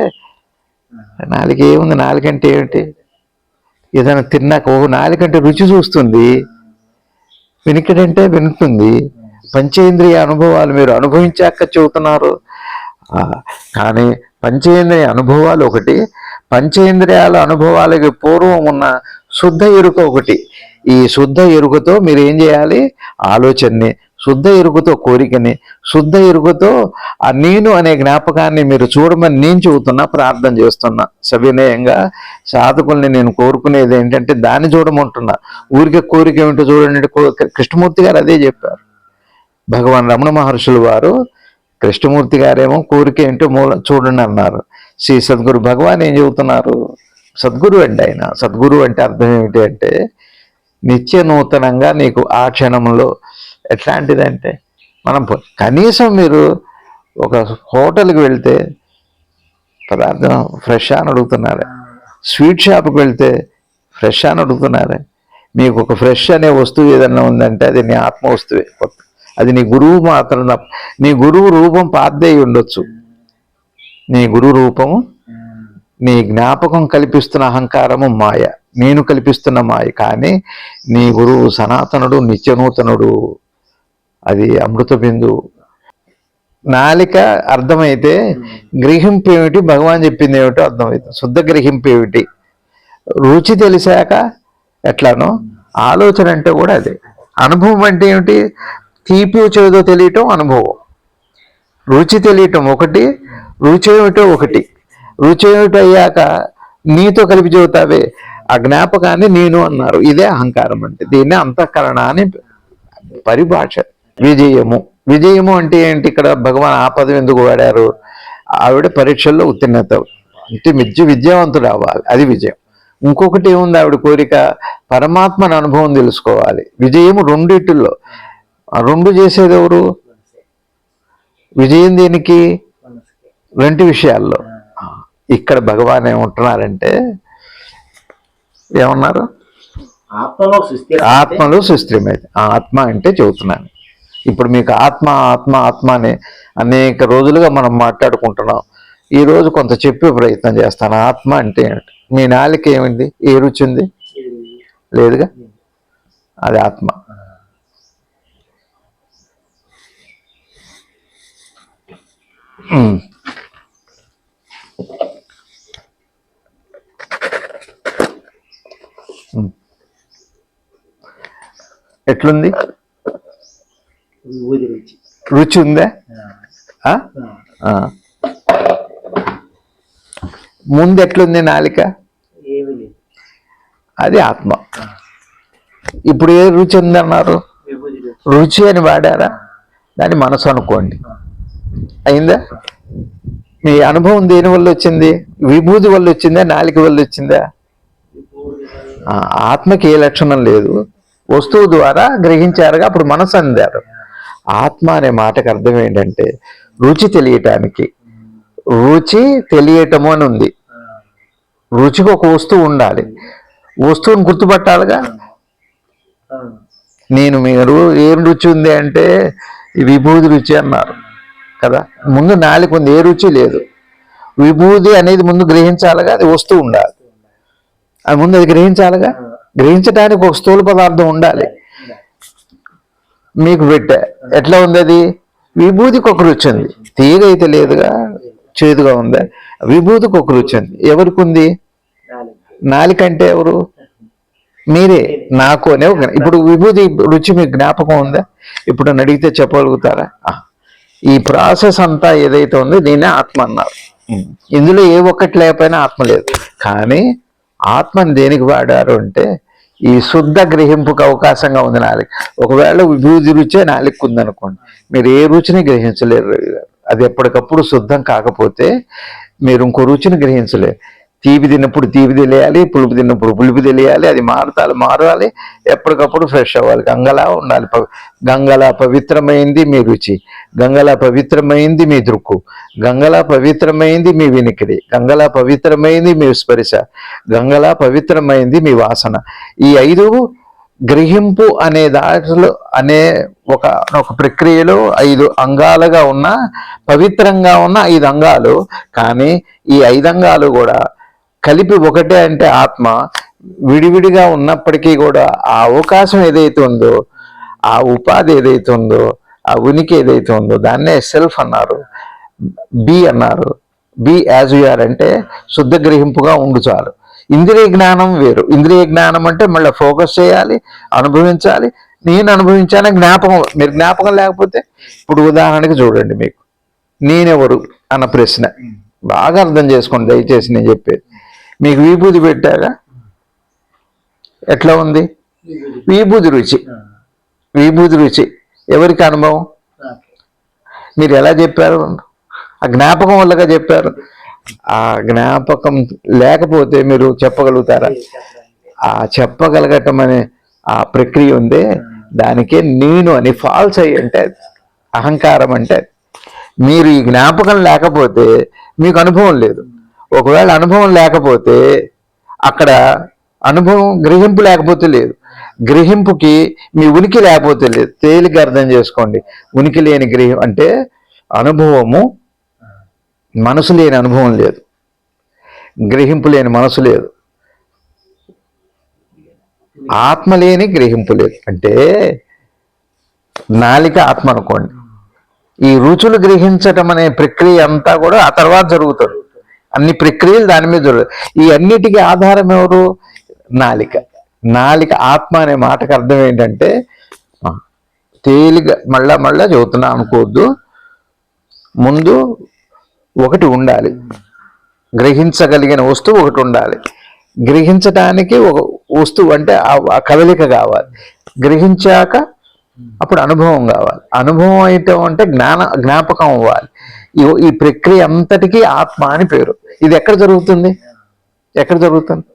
నాలుక ఏముంది, నాలుక అంటే ఏమిటి? ఏదైనా తిన్నాక నాలుకంటే రుచి చూస్తుంది, వినికిడంటే వినుతుంది. పంచేంద్రియ అనుభవాలు మీరు అనుభవించాక చెబుతున్నారు. కానీ పంచేంద్రియ అనుభవాలు ఒకటి, పంచేంద్రియాల అనుభవాలకి పూర్వం ఉన్న శుద్ధ ఎరుక ఒకటి. ఈ శుద్ధ ఎరుకతో మీరు ఏం చేయాలి? ఆలోచనని, శుద్ధ ఎరుకతో కోరికని, శుద్ధ ఎరుకతో ఆ నేను అనే జ్ఞాపకాన్ని మీరు చూడమని నేను చెబుతున్నా, ప్రార్థన చేస్తున్నా. సవినయంగా సాధకుల్ని నేను కోరుకునేది ఏంటంటే దాన్ని చూడమంటున్నా. ఊరికే కోరిక ఏమిటో చూడండి. కృష్ణమూర్తి గారు అదే చెప్పారు. భగవాన్ రమణ మహర్షులు వారు, కృష్ణమూర్తి గారేమో కోరిక ఏంటో చూడండి అన్నారు. శ్రీ సద్గురు భగవాన్ ఏం చెబుతున్నారు? సద్గురు అంటే ఆయన, సద్గురు అంటే అర్థం ఏమిటి అంటే నిత్య నూతనంగా నీకు ఆ క్షణంలో ఎట్లాంటిదంటే, మనం కనీసం మీరు ఒక హోటల్కి వెళ్తే పదార్థం ఫ్రెష్ అని అడుగుతున్నారే, స్వీట్ షాప్కి వెళ్తే ఫ్రెష్ అని అడుగుతున్నారే. మీకు ఒక ఫ్రెష్ అనే వస్తువు ఏదన్నా ఉందంటే అది నీ ఆత్మ వస్తువే, అది నీ గురువు మాత్రం తప్ప. నీ గురువు రూపం పాతదే ఉండొచ్చు, నీ గురు రూపము నీ జ్ఞాపకం కల్పిస్తున్న అహంకారము మాయ, నేను కల్పిస్తున్న మాయ. కానీ నీ గురువు సనాతనుడు, నిత్యనూతనుడు, అది అమృత బిందువు. నాలిక అర్థమైతే గ్రహింపు ఏమిటి, భగవాన్ చెప్పింది ఏమిటో అర్థమవుతుంది. శుద్ధ గ్రహింపు ఏమిటి, రుచి తెలిసాక ఎట్లానో ఆలోచన అంటే కూడా అదే. అనుభవం అంటే ఏమిటి? తీపి చేదో తెలియటం అనుభవం. రుచి తెలియటం ఒకటి, రుచి ఏమిటో ఒకటి. రుచి ఏమిటో అయ్యాక నీతో కలిపి చెబుతావే ఆ జ్ఞాపకాన్ని నేను అన్నారు. ఇదే అహంకారం అంటే. దీన్నే అంతఃకరణ అని పరిభాష. విజయము, విజయము అంటే ఏంటి? ఇక్కడ భగవాన్ ఆ పదం ఎందుకు వాడారు? ఆవిడ పరీక్షల్లో ఉత్తీర్ణత అంటే విద్యావంతుడు అవ్వాలి, అది విజయం. ఇంకొకటి ఏముంది ఆవిడ కోరిక? పరమాత్మని అనుభవం తెలుసుకోవాలి. విజయము రెండిటిల్లో. రెండు చేసేది ఎవరు? విజయం దేనికి? రెండు విషయాల్లో. ఇక్కడ ఏమంటున్నారంటే, ఏమన్నారు? ఆత్మలో సుస్థిరమైతే. ఆత్మ అంటే చెబుతున్నాను. ఇప్పుడు మీకు ఆత్మ ఆత్మ ఆత్మ అని అనేక రోజులుగా మనం మాట్లాడుకుంటున్నాం. ఈరోజు కొంత చెప్పే ప్రయత్నం చేస్తాను. ఆత్మ అంటే ఏమిటి? మీ నాలుక ఏమిటి? ఏ రుచి ఉంది? లేదుగా. అది ఆత్మ. ఎట్లుంది? రుచి ఉందా? ముందు ఎట్లుంది నాలిక? అది ఆత్మ. ఇప్పుడు ఏ రుచి ఉందన్నారు? రుచి అని వాడారా? దాన్ని మనసు అనుకోండి. అయిందా? మీ అనుభవం దేని వల్ల వచ్చింది? విభూతి వల్ల వచ్చిందా, నాలిక వల్ల వచ్చిందా? ఆత్మకి ఏ లక్షణం లేదు, వస్తువు ద్వారా గ్రహించారుగా, అప్పుడు మనసు అందారు. ఆత్మ అనే మాటకు అర్థం ఏంటంటే రుచి తెలియటానికి. రుచి తెలియటము అని ఉంది. రుచికి ఒక వస్తువు ఉండాలి, వస్తువుని గుర్తుపట్టాలిగా. మీరు ఏం రుచి ఉంది అంటే విభూతి రుచి అన్నారు కదా. ముందు నాలుక ఉంది, ఏ రుచి లేదు. విభూతి అనేది ముందు గ్రహించాలిగా, అది వస్తువు ఉండాలి. అది ముందు అది గ్రహించాలిగా. గ్రహించడానికి ఒక స్థూల పదార్థం ఉండాలి. మీకు పెట్టా ఎట్లా ఉంది? అది విభూతికి ఒక రుచి ఉంది. తీగైతే లేదుగా, చేదుగా ఉందా? విభూతికి ఒక రుచి ఉంది. ఎవరికి ఉంది? నాలుక అంటే ఎవరు? మీరే. నాకు అనే ఒక. ఇప్పుడు విభూతి రుచి మీకు జ్ఞాపకం ఉందా? ఇప్పుడు నన్ను అడిగితే చెప్పగలుగుతారా? ఈ ప్రాసెస్ అంతా ఏదైతే ఉందో దీన్నే ఆత్మ అన్నారు. ఇందులో ఏ ఒక్కటి లేకపోయినా ఆత్మ లేదు. కానీ ఆత్మని దేనికి వాడారు అంటే ఈ శుద్ధ గ్రహింపుకు అవకాశంగా ఉంది నాలుక. ఒకవేళ విభూతి రుచే నాలుక ఉందనుకోండి, మీరు ఏ రుచిని గ్రహించలేరు రవి గారు. అది ఎప్పటికప్పుడు శుద్ధం కాకపోతే మీరు ఇంకో రుచిని గ్రహించలేరు. తీపి తిన్నప్పుడు తీపి తెలియాలి, పులుపు తిన్నప్పుడు పులుపు తెలియాలి, అది మారాలి, ఎప్పటికప్పుడు ఫ్రెష్ అవ్వాలి, గంగలా ఉండాలి. గంగలా పవిత్రమైంది మీ రుచి, గంగలా పవిత్రమైంది మీ దృక్కు, గంగలా పవిత్రమైంది మీ వినికిడి, గంగలా పవిత్రమైంది మీ స్పర్శ, గంగలా పవిత్రమైంది మీ వాసన. ఈ 5 గ్రహింపు అనే దాంట్లో అనే ఒక ప్రక్రియలో 5 అంగాలుగా ఉన్న, పవిత్రంగా ఉన్న 5 అంగాలు. కానీ ఈ 5 అంగాలు కూడా కలిపి ఒకటే అంటే ఆత్మ. విడివిడిగా ఉన్నప్పటికీ కూడా ఆ అవకాశం ఏదైతే ఉందో, ఆ ఉపాధి ఏదైతే ఉందో, ఆ ఉనికి ఏదైతే ఉందో దాన్నే సెల్ఫ్ అన్నారు, బి అన్నారు. బి యాజ్ యు ఆర్ అంటే శుద్ధ గ్రహింపుగా ఉండు చాలు. ఇంద్రియ జ్ఞానం వేరు. ఇంద్రియ జ్ఞానం అంటే మళ్ళీ ఫోకస్ చేయాలి, అనుభవించాలి. నేను అనుభవించాను జ్ఞాపకం. మీరు జ్ఞాపకం లేకపోతే, ఇప్పుడు ఉదాహరణకి చూడండి, మీకు నేనెవరు అన్న ప్రశ్న బాగా అర్థం చేసుకోండి దయచేసి నేను చెప్పేది. మీకు విభూతి పెట్టాగా, ఎట్లా ఉంది విభూతి రుచి? విభూతి రుచి ఎవరికి అనుభవం? మీరు ఎలా చెప్పారు? ఆ జ్ఞాపకం వల్లగా చెప్పారు. ఆ జ్ఞాపకం లేకపోతే మీరు చెప్పగలుగుతారా? ఆ చెప్పగలగటం అనే ఆ ప్రక్రియ ఉందే, దానికే నేను అని ఫాల్స్ అయ్యి అంటే అహంకారం అంటే. మీరు ఈ జ్ఞాపకం లేకపోతే మీకు అనుభవం లేదు. ఒకవేళ అనుభవం లేకపోతే అక్కడ అనుభవం, గ్రహింపు లేకపోతే లేదు. గ్రహింపుకి మీ ఉనికి లేకపోతే లేదు. తేలిక అర్థం చేసుకోండి. ఉనికి లేని గ్రహం అంటే అనుభవము, మనసు లేని అనుభవం లేదు, గ్రహింపు లేని మనసు లేదు, ఆత్మ లేని గ్రహింపు లేదు. అంటే నాలిక ఆత్మ అనుకోండి. ఈ రుచులు గ్రహించటం అనే ప్రక్రియ అంతా కూడా ఆ తర్వాత జరుగుతుంది. అన్ని ప్రక్రియలు దాని మీద జరుగుతాయి. ఈ అన్నిటికీ ఆధారం ఎవరు? నాలిక. నాలిక ఆత్మ అనే మాటకు అర్థం ఏంటంటే, తేలిక మళ్ళా చెబుతున్నా అనుకోవద్దు. ముందు ఒకటి ఉండాలి, గ్రహించగలిగిన వస్తువు ఒకటి ఉండాలి. గ్రహించడానికి ఒక వస్తువు అంటే ఆ కదలిక కావాలి. గ్రహించాక అప్పుడు అనుభవం కావాలి. అనుభవం అయితే అంటే జ్ఞాపకం అవ్వాలి. ఈ ప్రక్రియ అంతటికీ ఆత్మ అని పేరు. ఇది ఎక్కడ జరుగుతుంది? ఎక్కడ జరుగుతుంది?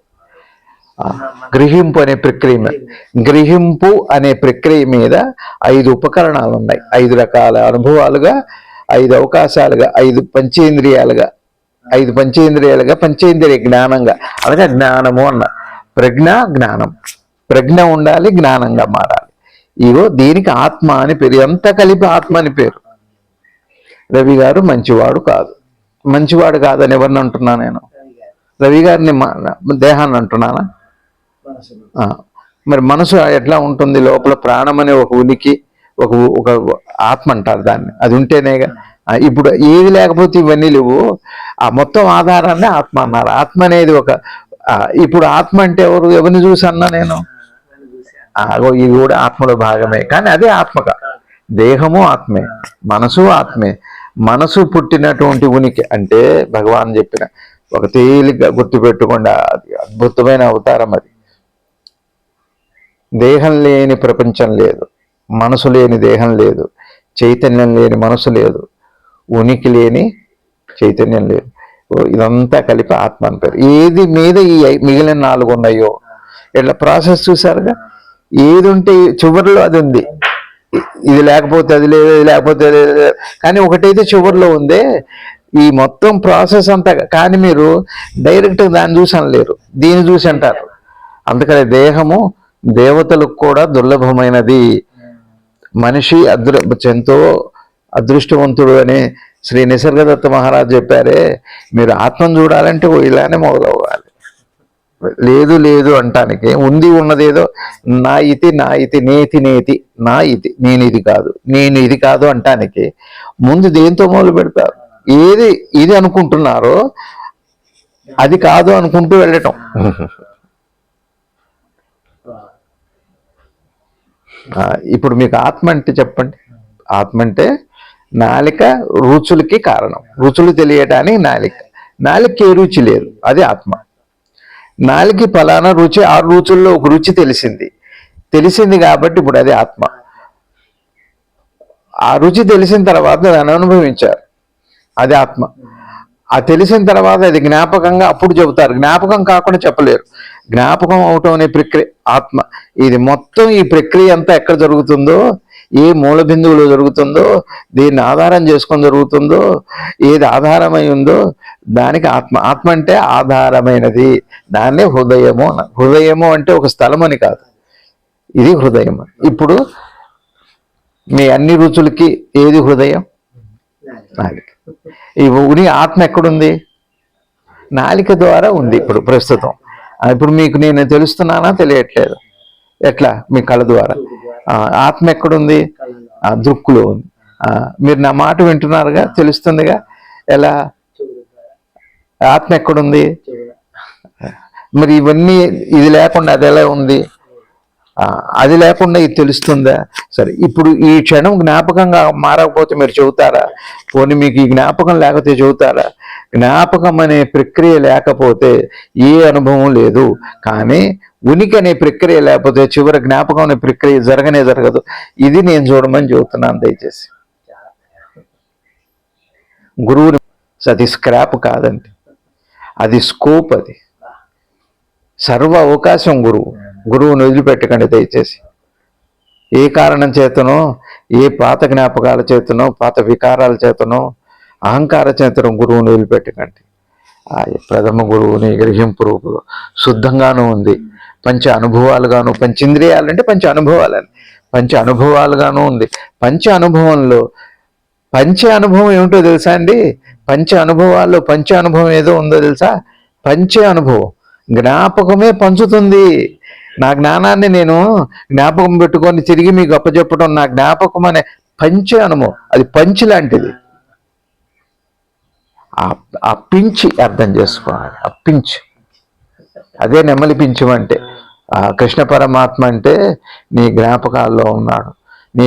గ్రహింపు అనే ప్రక్రియ మీద. గ్రహింపు అనే ప్రక్రియ మీద 5 ఉపకరణాలు ఉన్నాయి. 5 రకాల అనుభవాలుగా, 5 అవకాశాలుగా, 5 పంచేంద్రియాలుగా, 5 పంచేంద్రియాలుగా, పంచేంద్రియ జ్ఞానంగా. అలాగే జ్ఞానము అన్న ప్రజ్ఞ, జ్ఞానం. ప్రజ్ఞ ఉండాలి, జ్ఞానంగా మారాలి. ఇగో దీనికి ఆత్మ అని పేరు. ఎంత కలిపి ఆత్మ అని పేరు. రవి గారు మంచివాడు కాదు. మంచివాడు కాదని ఎవరిని అంటున్నా నేను? రవి గారిని దేహాన్ని అంటున్నానా? మరి మనసు ఎట్లా ఉంటుంది? లోపల ప్రాణం అనే ఒక ఉనికి, ఒక ఆత్మ అంటారు దాన్ని. అది ఉంటేనేగా. ఇప్పుడు ఏది లేకపోతే ఇవన్నీ లేవు. ఆ మొత్తం ఆధారాన్ని ఆత్మ అన్నారు. ఆత్మ అనేది ఇప్పుడు ఆత్మ అంటే ఎవరిని చూసి అన్నా నేను? ఇది కూడా ఆత్మలో భాగమే. కానీ అదే ఆత్మక. దేహము ఆత్మే, మనసు ఆత్మే. మనసు పుట్టినటువంటి ఉనికి అంటే భగవాన్ చెప్పిన ఒక తేలిగ్గా గుర్తుపెట్టుకుండా అద్భుతమైన అవతారం అది. దేహం లేని ప్రపంచం లేదు, మనసు లేని దేహం లేదు, చైతన్యం లేని మనసు లేదు, ఉనికి లేని చైతన్యం లేదు. ఇదంతా కలిపి ఆత్మ అని పేరు. ఏది మీద ఈ మిగిలిన 4 ఉన్నాయో ఇట్లా ప్రాసెస్ చూసారుగా. ఏది ఉంటే చివరిలో అది ఉంది. ఇది లేకపోతే అది లేదు, ఇది లేకపోతే లేదు. కానీ ఒకటైతే చివరిలో ఉందే. ఈ మొత్తం ప్రాసెస్ అంతా. కానీ మీరు డైరెక్ట్ దాన్ని చూసి అనలేరు, దీన్ని చూసి అంటారు. అందుకని దేహము దేవతలకు కూడా దుర్లభమైనది. మనిషి ఎంతో అదృష్టవంతుడు అని శ్రీ నిసర్గదత్త మహారాజ్ చెప్పారే. మీరు ఆత్మను చూడాలంటే ఇలానే మొదలవ్వాలి. లేదు లేదు అంటానికి ఉంది. ఉన్నదేదో నా ఇతి నేతి నా ఇతి, నేను ఇది కాదు, నేను ఇది కాదు అంటానికి ముందు దేంతో మొదలు పెడతారు? ఏది ఇది అనుకుంటున్నారో అది కాదు అనుకుంటూ వెళ్ళటం. ఇప్పుడు మీకు ఆత్మ అంటే చెప్పండి. ఆత్మ అంటే నాలిక రుచులకి కారణం. రుచులు తెలియటానికి నాలిక. నాలికకి ఏ రుచి లేదు, అది ఆత్మ. నాలుగు ఫలానా రుచి, 6 రుచుల్లో ఒక రుచి తెలిసింది కాబట్టి ఇప్పుడు అది ఆత్మ. ఆ రుచి తెలిసిన తర్వాత దాన్ని అనుభవించారు, అది ఆత్మ. ఆ తెలిసిన తర్వాత అది జ్ఞాపకంగా అప్పుడు చెబుతారు, జ్ఞాపకం కాకుండా చెప్పలేరు. జ్ఞాపకం అవటం అనే ప్రక్రియ ఆత్మ. ఇది మొత్తం ఈ ప్రక్రియ అంతా ఎక్కడ జరుగుతుందో, ఏ మూల బిందువులో జరుగుతుందో, దీన్ని ఆధారం చేసుకొని జరుగుతుందో, ఏది ఆధారమై ఉందో దానికి ఆత్మ. ఆత్మ అంటే ఆధారమైనది, దాన్నే హృదయము. హృదయము అంటే ఒక స్థలం అని కాదు, ఇది హృదయం. ఇప్పుడు మీ అన్ని రుచులకి ఏది హృదయం? నాలిక. ఈ ఉని ఆత్మ ఎక్కడుంది? నాలిక ద్వారా ఉంది ఇప్పుడు ప్రస్తుతం. ఇప్పుడు మీకు నేను తెలుస్తున్నానా? తెలియట్లేదు. ఎట్లా? మీ కళ్ళ ద్వారా. ఆత్మ ఎక్కడుంది? దృక్కులో ఉంది. మీరు నా మాట వింటున్నారుగా, తెలుస్తుందిగా. ఎలా? ఆత్మ ఎక్కడుంది? మరి ఇవన్నీ ఇది లేకుండా అది ఎలా ఉంది? అది లేకుండా ఇది తెలుస్తుందా? సరే, ఇప్పుడు ఈ క్షణం జ్ఞాపకంగా మారకపోతే మీరు చెబుతారా? పోనీ మీకు ఈ జ్ఞాపకం లేకపోతే చెబుతారా? జ్ఞాపకం అనే ప్రక్రియ లేకపోతే ఏ అనుభవం లేదు. కానీ ఉనికి అనే ప్రక్రియ లేకపోతే చివరి జ్ఞాపకం అనే ప్రక్రియ జరగదు. ఇది నేను చూడమని చెబుతున్నాను దయచేసి. గురువుని అది స్క్రాప్ కాదండి, అది స్కోప్. అది సర్వ అవకాశం. గురువుని వదిలిపెట్టకండి దయచేసి. ఏ కారణం చేతనో, ఏ పాత జ్ఞాపకాల చేతనో, పాత వికారాల చేతనో, అహంకార చేతనో గురువుని వదిలిపెట్టకండి. ఆ ప్రథమ గురువుని గ్రహింపు రూపులో శుద్ధంగానూ ఉంది, పంచ అనుభవాలుగాను. పంచేంద్రియాలంటే పంచ అనుభవాలని, పంచ అనుభవాలుగాను ఉంది. పంచ అనుభవంలో పంచ అనుభవం ఏమిటో తెలుసా అండి? పంచ అనుభవాల్లో పంచ అనుభవం ఏదో ఉందో తెలుసా? పంచ అనుభవం జ్ఞాపకమే పంచుతుంది. నా జ్ఞానాన్ని నేను జ్ఞాపకం పెట్టుకొని తిరిగి మీకు అప్పచెప్పడం నా జ్ఞాపకం అనే పంచ అనుభవం. అది పంచి లాంటిది. ఆ పించి అర్థం చేసుకోవాలి. ఆ పించ్, అదే నెమలి పించమంటే. ఆ కృష్ణ పరమాత్మ అంటే నీ జ్ఞాపకాల్లో ఉన్నాడు. నీ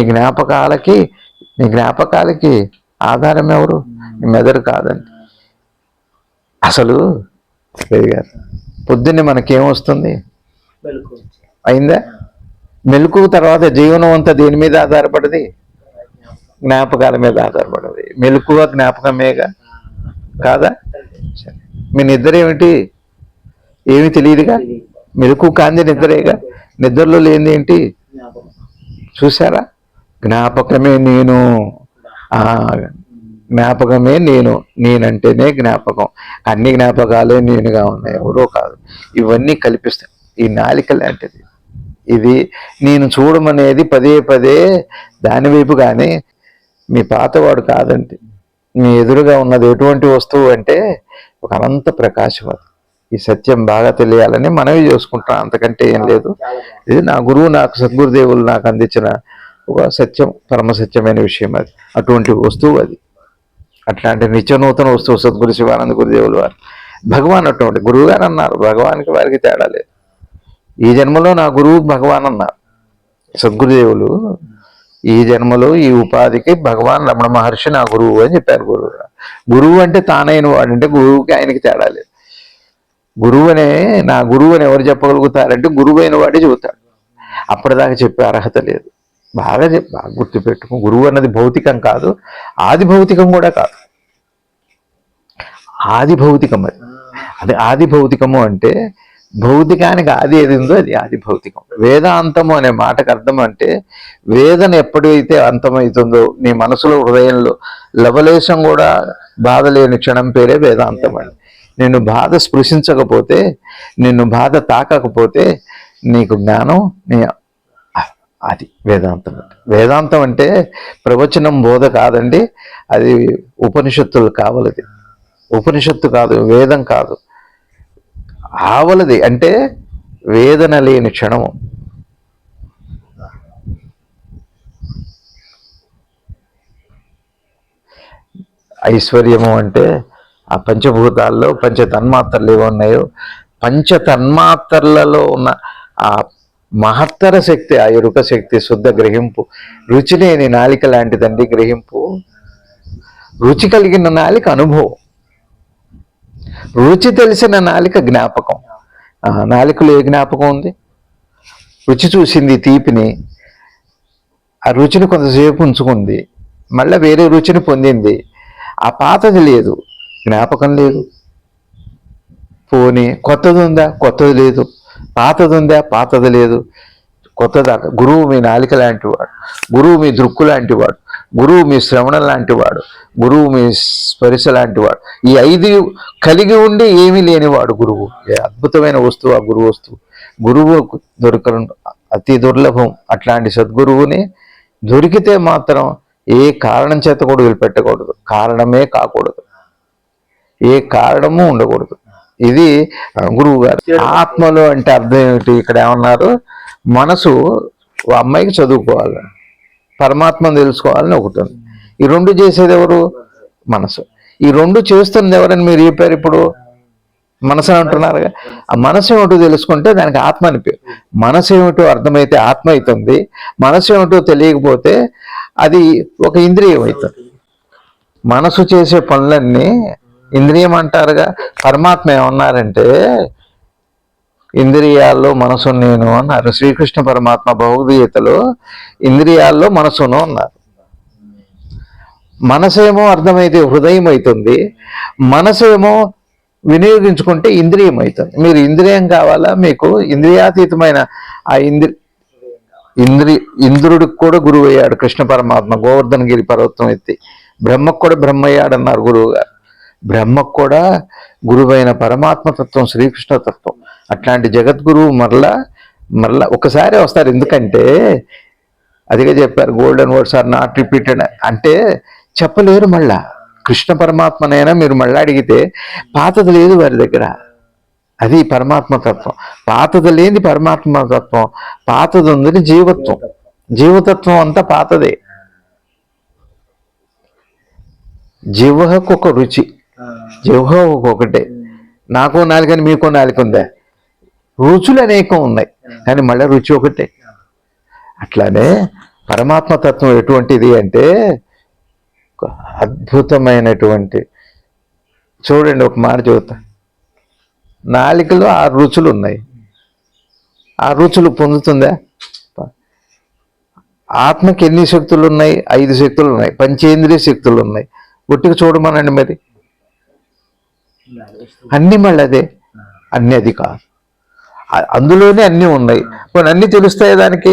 జ్ఞాపకాలకి ఆధారం ఎవరు? నీ మెదడు కాదండి. అసలు పొద్దున్నే మనకేమొస్తుంది? అయిందా? మెలకు తర్వాత జీవనం అంతా దేని మీద ఆధారపడది? జ్ఞాపకాల మీద ఆధారపడది. మెలకువ జ్ఞాపకమేగా, కాదా? మీ నిద్ర ఏమిటి? ఏమి తెలియదుగా. మెలకు కాంది నిద్రేగా. నిద్రలో లేనిది ఏంటి? చూసారా? జ్ఞాపకమే నేను. జ్ఞాపకమే నేనంటేనే జ్ఞాపకం. అన్ని జ్ఞాపకాలే నేనుగా ఉన్నాయి, ఎవరో కాదు. ఇవన్నీ కల్పిస్తాయి. ఈ నాలిక లాంటిది. ఇది నేను చూడమనేది పదే పదే దాని వైపు. కానీ మీ పాతవాడు కాదండి. మీ ఎదురుగా ఉన్నది ఎటువంటి వస్తువు అంటే ఒక అనంత ప్రకాశం. అది ఈ సత్యం బాగా తెలియాలని మనవి చేసుకుంటాం, అంతకంటే ఏం లేదు. ఇది నా గురువు, నాకు సద్గురుదేవులు నాకు అందించిన ఒక సత్యం, పరమసత్యమైన విషయం. అది అటువంటి వస్తువు. అది అట్లాంటి నిత్యనూతన వస్తువు సద్గురు శివానంద గురుదేవులు వారు. భగవాన్ అటువంటి గురువు గారు అన్నారు. భగవానికి వారికి తేడా లేదు. ఈ జన్మలో నా గురువు భగవాన్ అన్నారు సద్గురుదేవులు. ఈ జన్మలో ఈ ఉపాధికి భగవాన్ రమణ మహర్షి నా గురువు అని చెప్పారు. గురువు అంటే తానైన వాడు, అంటే గురువుకి ఆయనకి తేడా లేదు. నా గురువు అని ఎవరు చెప్పగలుగుతారంటే గురువు అయిన వాడే చెబుతాడు. అప్పటిదాకా చెప్పే అర్హత లేదు. బాగా గుర్తుపెట్టుకో. గురువు అన్నది భౌతికం కాదు, ఆది భౌతికం కూడా కాదు. ఆది భౌతికం. అది ఆది భౌతికము అంటే భౌతికానికి ఆది ఏది ఉందో అది ఆది భౌతికం. వేదాంతము అనే మాటకు అర్థం అంటే వేదన ఎప్పుడైతే అంతమవుతుందో నీ మనసులో, హృదయంలో లవలేశం కూడా బాధ లేని క్షణం పేరే వేదాంతం అండి. నిన్ను బాధ స్పృశించకపోతే, నిన్ను బాధ తాకకపోతే నీకు జ్ఞానం అది వేదాంతం. వేదాంతం అంటే ప్రవచనం, బోధ కాదండి. అది ఉపనిషత్తులు కావలది. ఉపనిషత్తు కాదు, వేదం కాదు, ఆవలది. అంటే వేదన లేని క్షణము. ఐశ్వర్యము అంటే ఆ పంచభూతాల్లో పంచతన్మాత్రలు ఏవో ఉన్నాయో, పంచతన్మాత్రలలో ఉన్న ఆ మహత్తర శక్తి, ఆ ఎరుక శక్తి, శుద్ధ గ్రహింపు. రుచి లేని నాలిక లాంటిదండి గ్రహింపు. రుచి కలిగిన నాలిక అనుభవం, రుచి తెలిసిన నాలిక జ్ఞాపకం. నాలుకలో ఏ జ్ఞాపకం ఉంది? రుచి చూసింది తీపిని, ఆ రుచిని కొంతసేపు ఉంచుకుంది, మళ్ళీ వేరే రుచిని పొందింది. ఆ పాతది లేదు, జ్ఞాపకం లేదు. పోనీ కొత్తది ఉందా? కొత్తది లేదు. పాతది ఉందా? పాతది లేదు. కొత్తదాకా గురువు మీ నాలిక లాంటివాడు, గురువు మీ దృక్కు లాంటివాడు, గురువు మీ శ్రవణం లాంటివాడు, గురువు మీ స్పర్శ లాంటివాడు. ఈ 5 కలిగి ఉండి ఏమీ లేనివాడు గురువు. అద్భుతమైన వస్తువు ఆ గురువు వస్తువు. గురువు దొరకడం అతి దుర్లభం. అట్లాంటి సద్గురువుని దొరికితే మాత్రం ఏ కారణం చేత కూడా వదిలిపెట్టకూడదు, కారణమే కాకూడదు, ఏ కారణము ఉండకూడదు. ఇది గురువు గారు. ఆత్మలో అంటే అర్థం ఏమిటి? ఇక్కడ ఏమన్నారు? మనసు అమ్మాయికి చదువుకోవాలి, పరమాత్మను తెలుసుకోవాలని ఒకటి ఉంది. ఈ 2 చేసేది ఎవరు? మనసు. ఈ 2 చేస్తుంది ఎవరని మీరు చెప్పారు ఇప్పుడు? మనసు అంటున్నారుగా. ఆ మనసు ఏమిటో తెలుసుకుంటే దానికి ఆత్మ అని పేరు. మనసు ఏమిటో అర్థమైతే ఆత్మ అవుతుంది, మనసు ఏమిటో తెలియకపోతే అది ఒక ఇంద్రియం అవుతుంది. మనసు చేసే పనులన్నీ ఇంద్రియం అంటారుగా. పరమాత్మ ఏమన్నారంటే ఇంద్రియాల్లో మనసు నేను అన్నారు. శ్రీకృష్ణ పరమాత్మ భగవద్గీతలో ఇంద్రియాల్లో మనసును అన్నారు. మనసేమో అర్థమైతే హృదయం అవుతుంది, మనసేమో వినియోగించుకుంటే ఇంద్రియం అవుతుంది. మీరు ఇంద్రియం కావాలా? మీకు ఇంద్రియాతీతమైన ఆ ఇంద్రుడికి కూడా గురువు అయ్యాడు కృష్ణ పరమాత్మ. గోవర్ధనగిరి పర్వతం ఎత్తి బ్రహ్మకు కూడా బ్రహ్మయ్యాడు అన్నారు గురువు గారు. బ్రహ్మకు కూడా గురువైన పరమాత్మ తత్వం శ్రీకృష్ణ తత్వం. అట్లాంటి జగద్గురువు మరలా ఒకసారి వస్తారు. ఎందుకంటే అదిగా చెప్పారు, golden words are not repeated అంటే చెప్పలేరు. మళ్ళా కృష్ణ పరమాత్మనైనా మీరు మళ్ళీ అడిగితే పాతది లేదు వారి దగ్గర. అది పరమాత్మ తత్వం. పాతది లేని పరమాత్మ తత్వం, పాతది ఉందని జీవత్వం. జీవతత్వం అంతా పాతదే. జిహ్వకు ఒక రుచి, జిహ్వ ఒకటే. నాకో నాలుకని మీకో నాలుక ఉందా? రుచులు అనేకం ఉన్నాయి, కానీ మళ్ళీ రుచి ఒకటే. అట్లానే పరమాత్మ తత్వం ఎటువంటిది అంటే అద్భుతమైనటువంటి, చూడండి ఒక మాట చెబుతా. నాలుకలో 6 రుచులు ఉన్నాయి. ఆ రుచులు పొందుతుందా? ఆత్మకి ఎన్ని శక్తులు ఉన్నాయి? 5 శక్తులు ఉన్నాయి. పంచేంద్రియ శక్తులు ఉన్నాయి. ఒట్టిగా చూడమనండి మరి. అన్ని మళ్ళీ అదే, అన్ని అది కాదు. అందులోనే అన్నీ ఉన్నాయి. కొన్ని అన్నీ తెలుస్తాయి దానికి,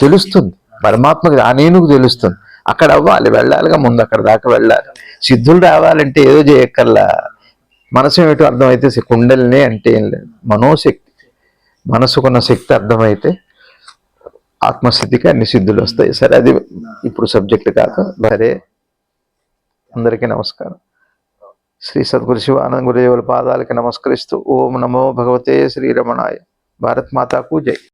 తెలుస్తుంది. పరమాత్మకి ఆ నేనుకు తెలుస్తుంది. అక్కడ అవ్వాలి, వెళ్ళాలిగా, ముందు అక్కడ దాకా వెళ్ళాలి. సిద్ధులు రావాలంటే ఏదో చేయక్కర్లా. మనసు ఏమిటో అర్థమైతే కుండలిని అంటే ఏం లేదు, మనోశక్తి. మనసుకున్న శక్తి అర్థమైతే ఆత్మస్థితికి అన్ని సిద్ధులు వస్తాయి. సరే, అది ఇప్పుడు సబ్జెక్ట్ కాక సరే. అందరికీ నమస్కారం. శ్రీ సద్గురు శివానంద గురుదేవుల పాదాలకి నమస్కరిస్తూ ఓం నమో భగవతే శ్రీరమణాయ. భారత్ మాతాకు జై.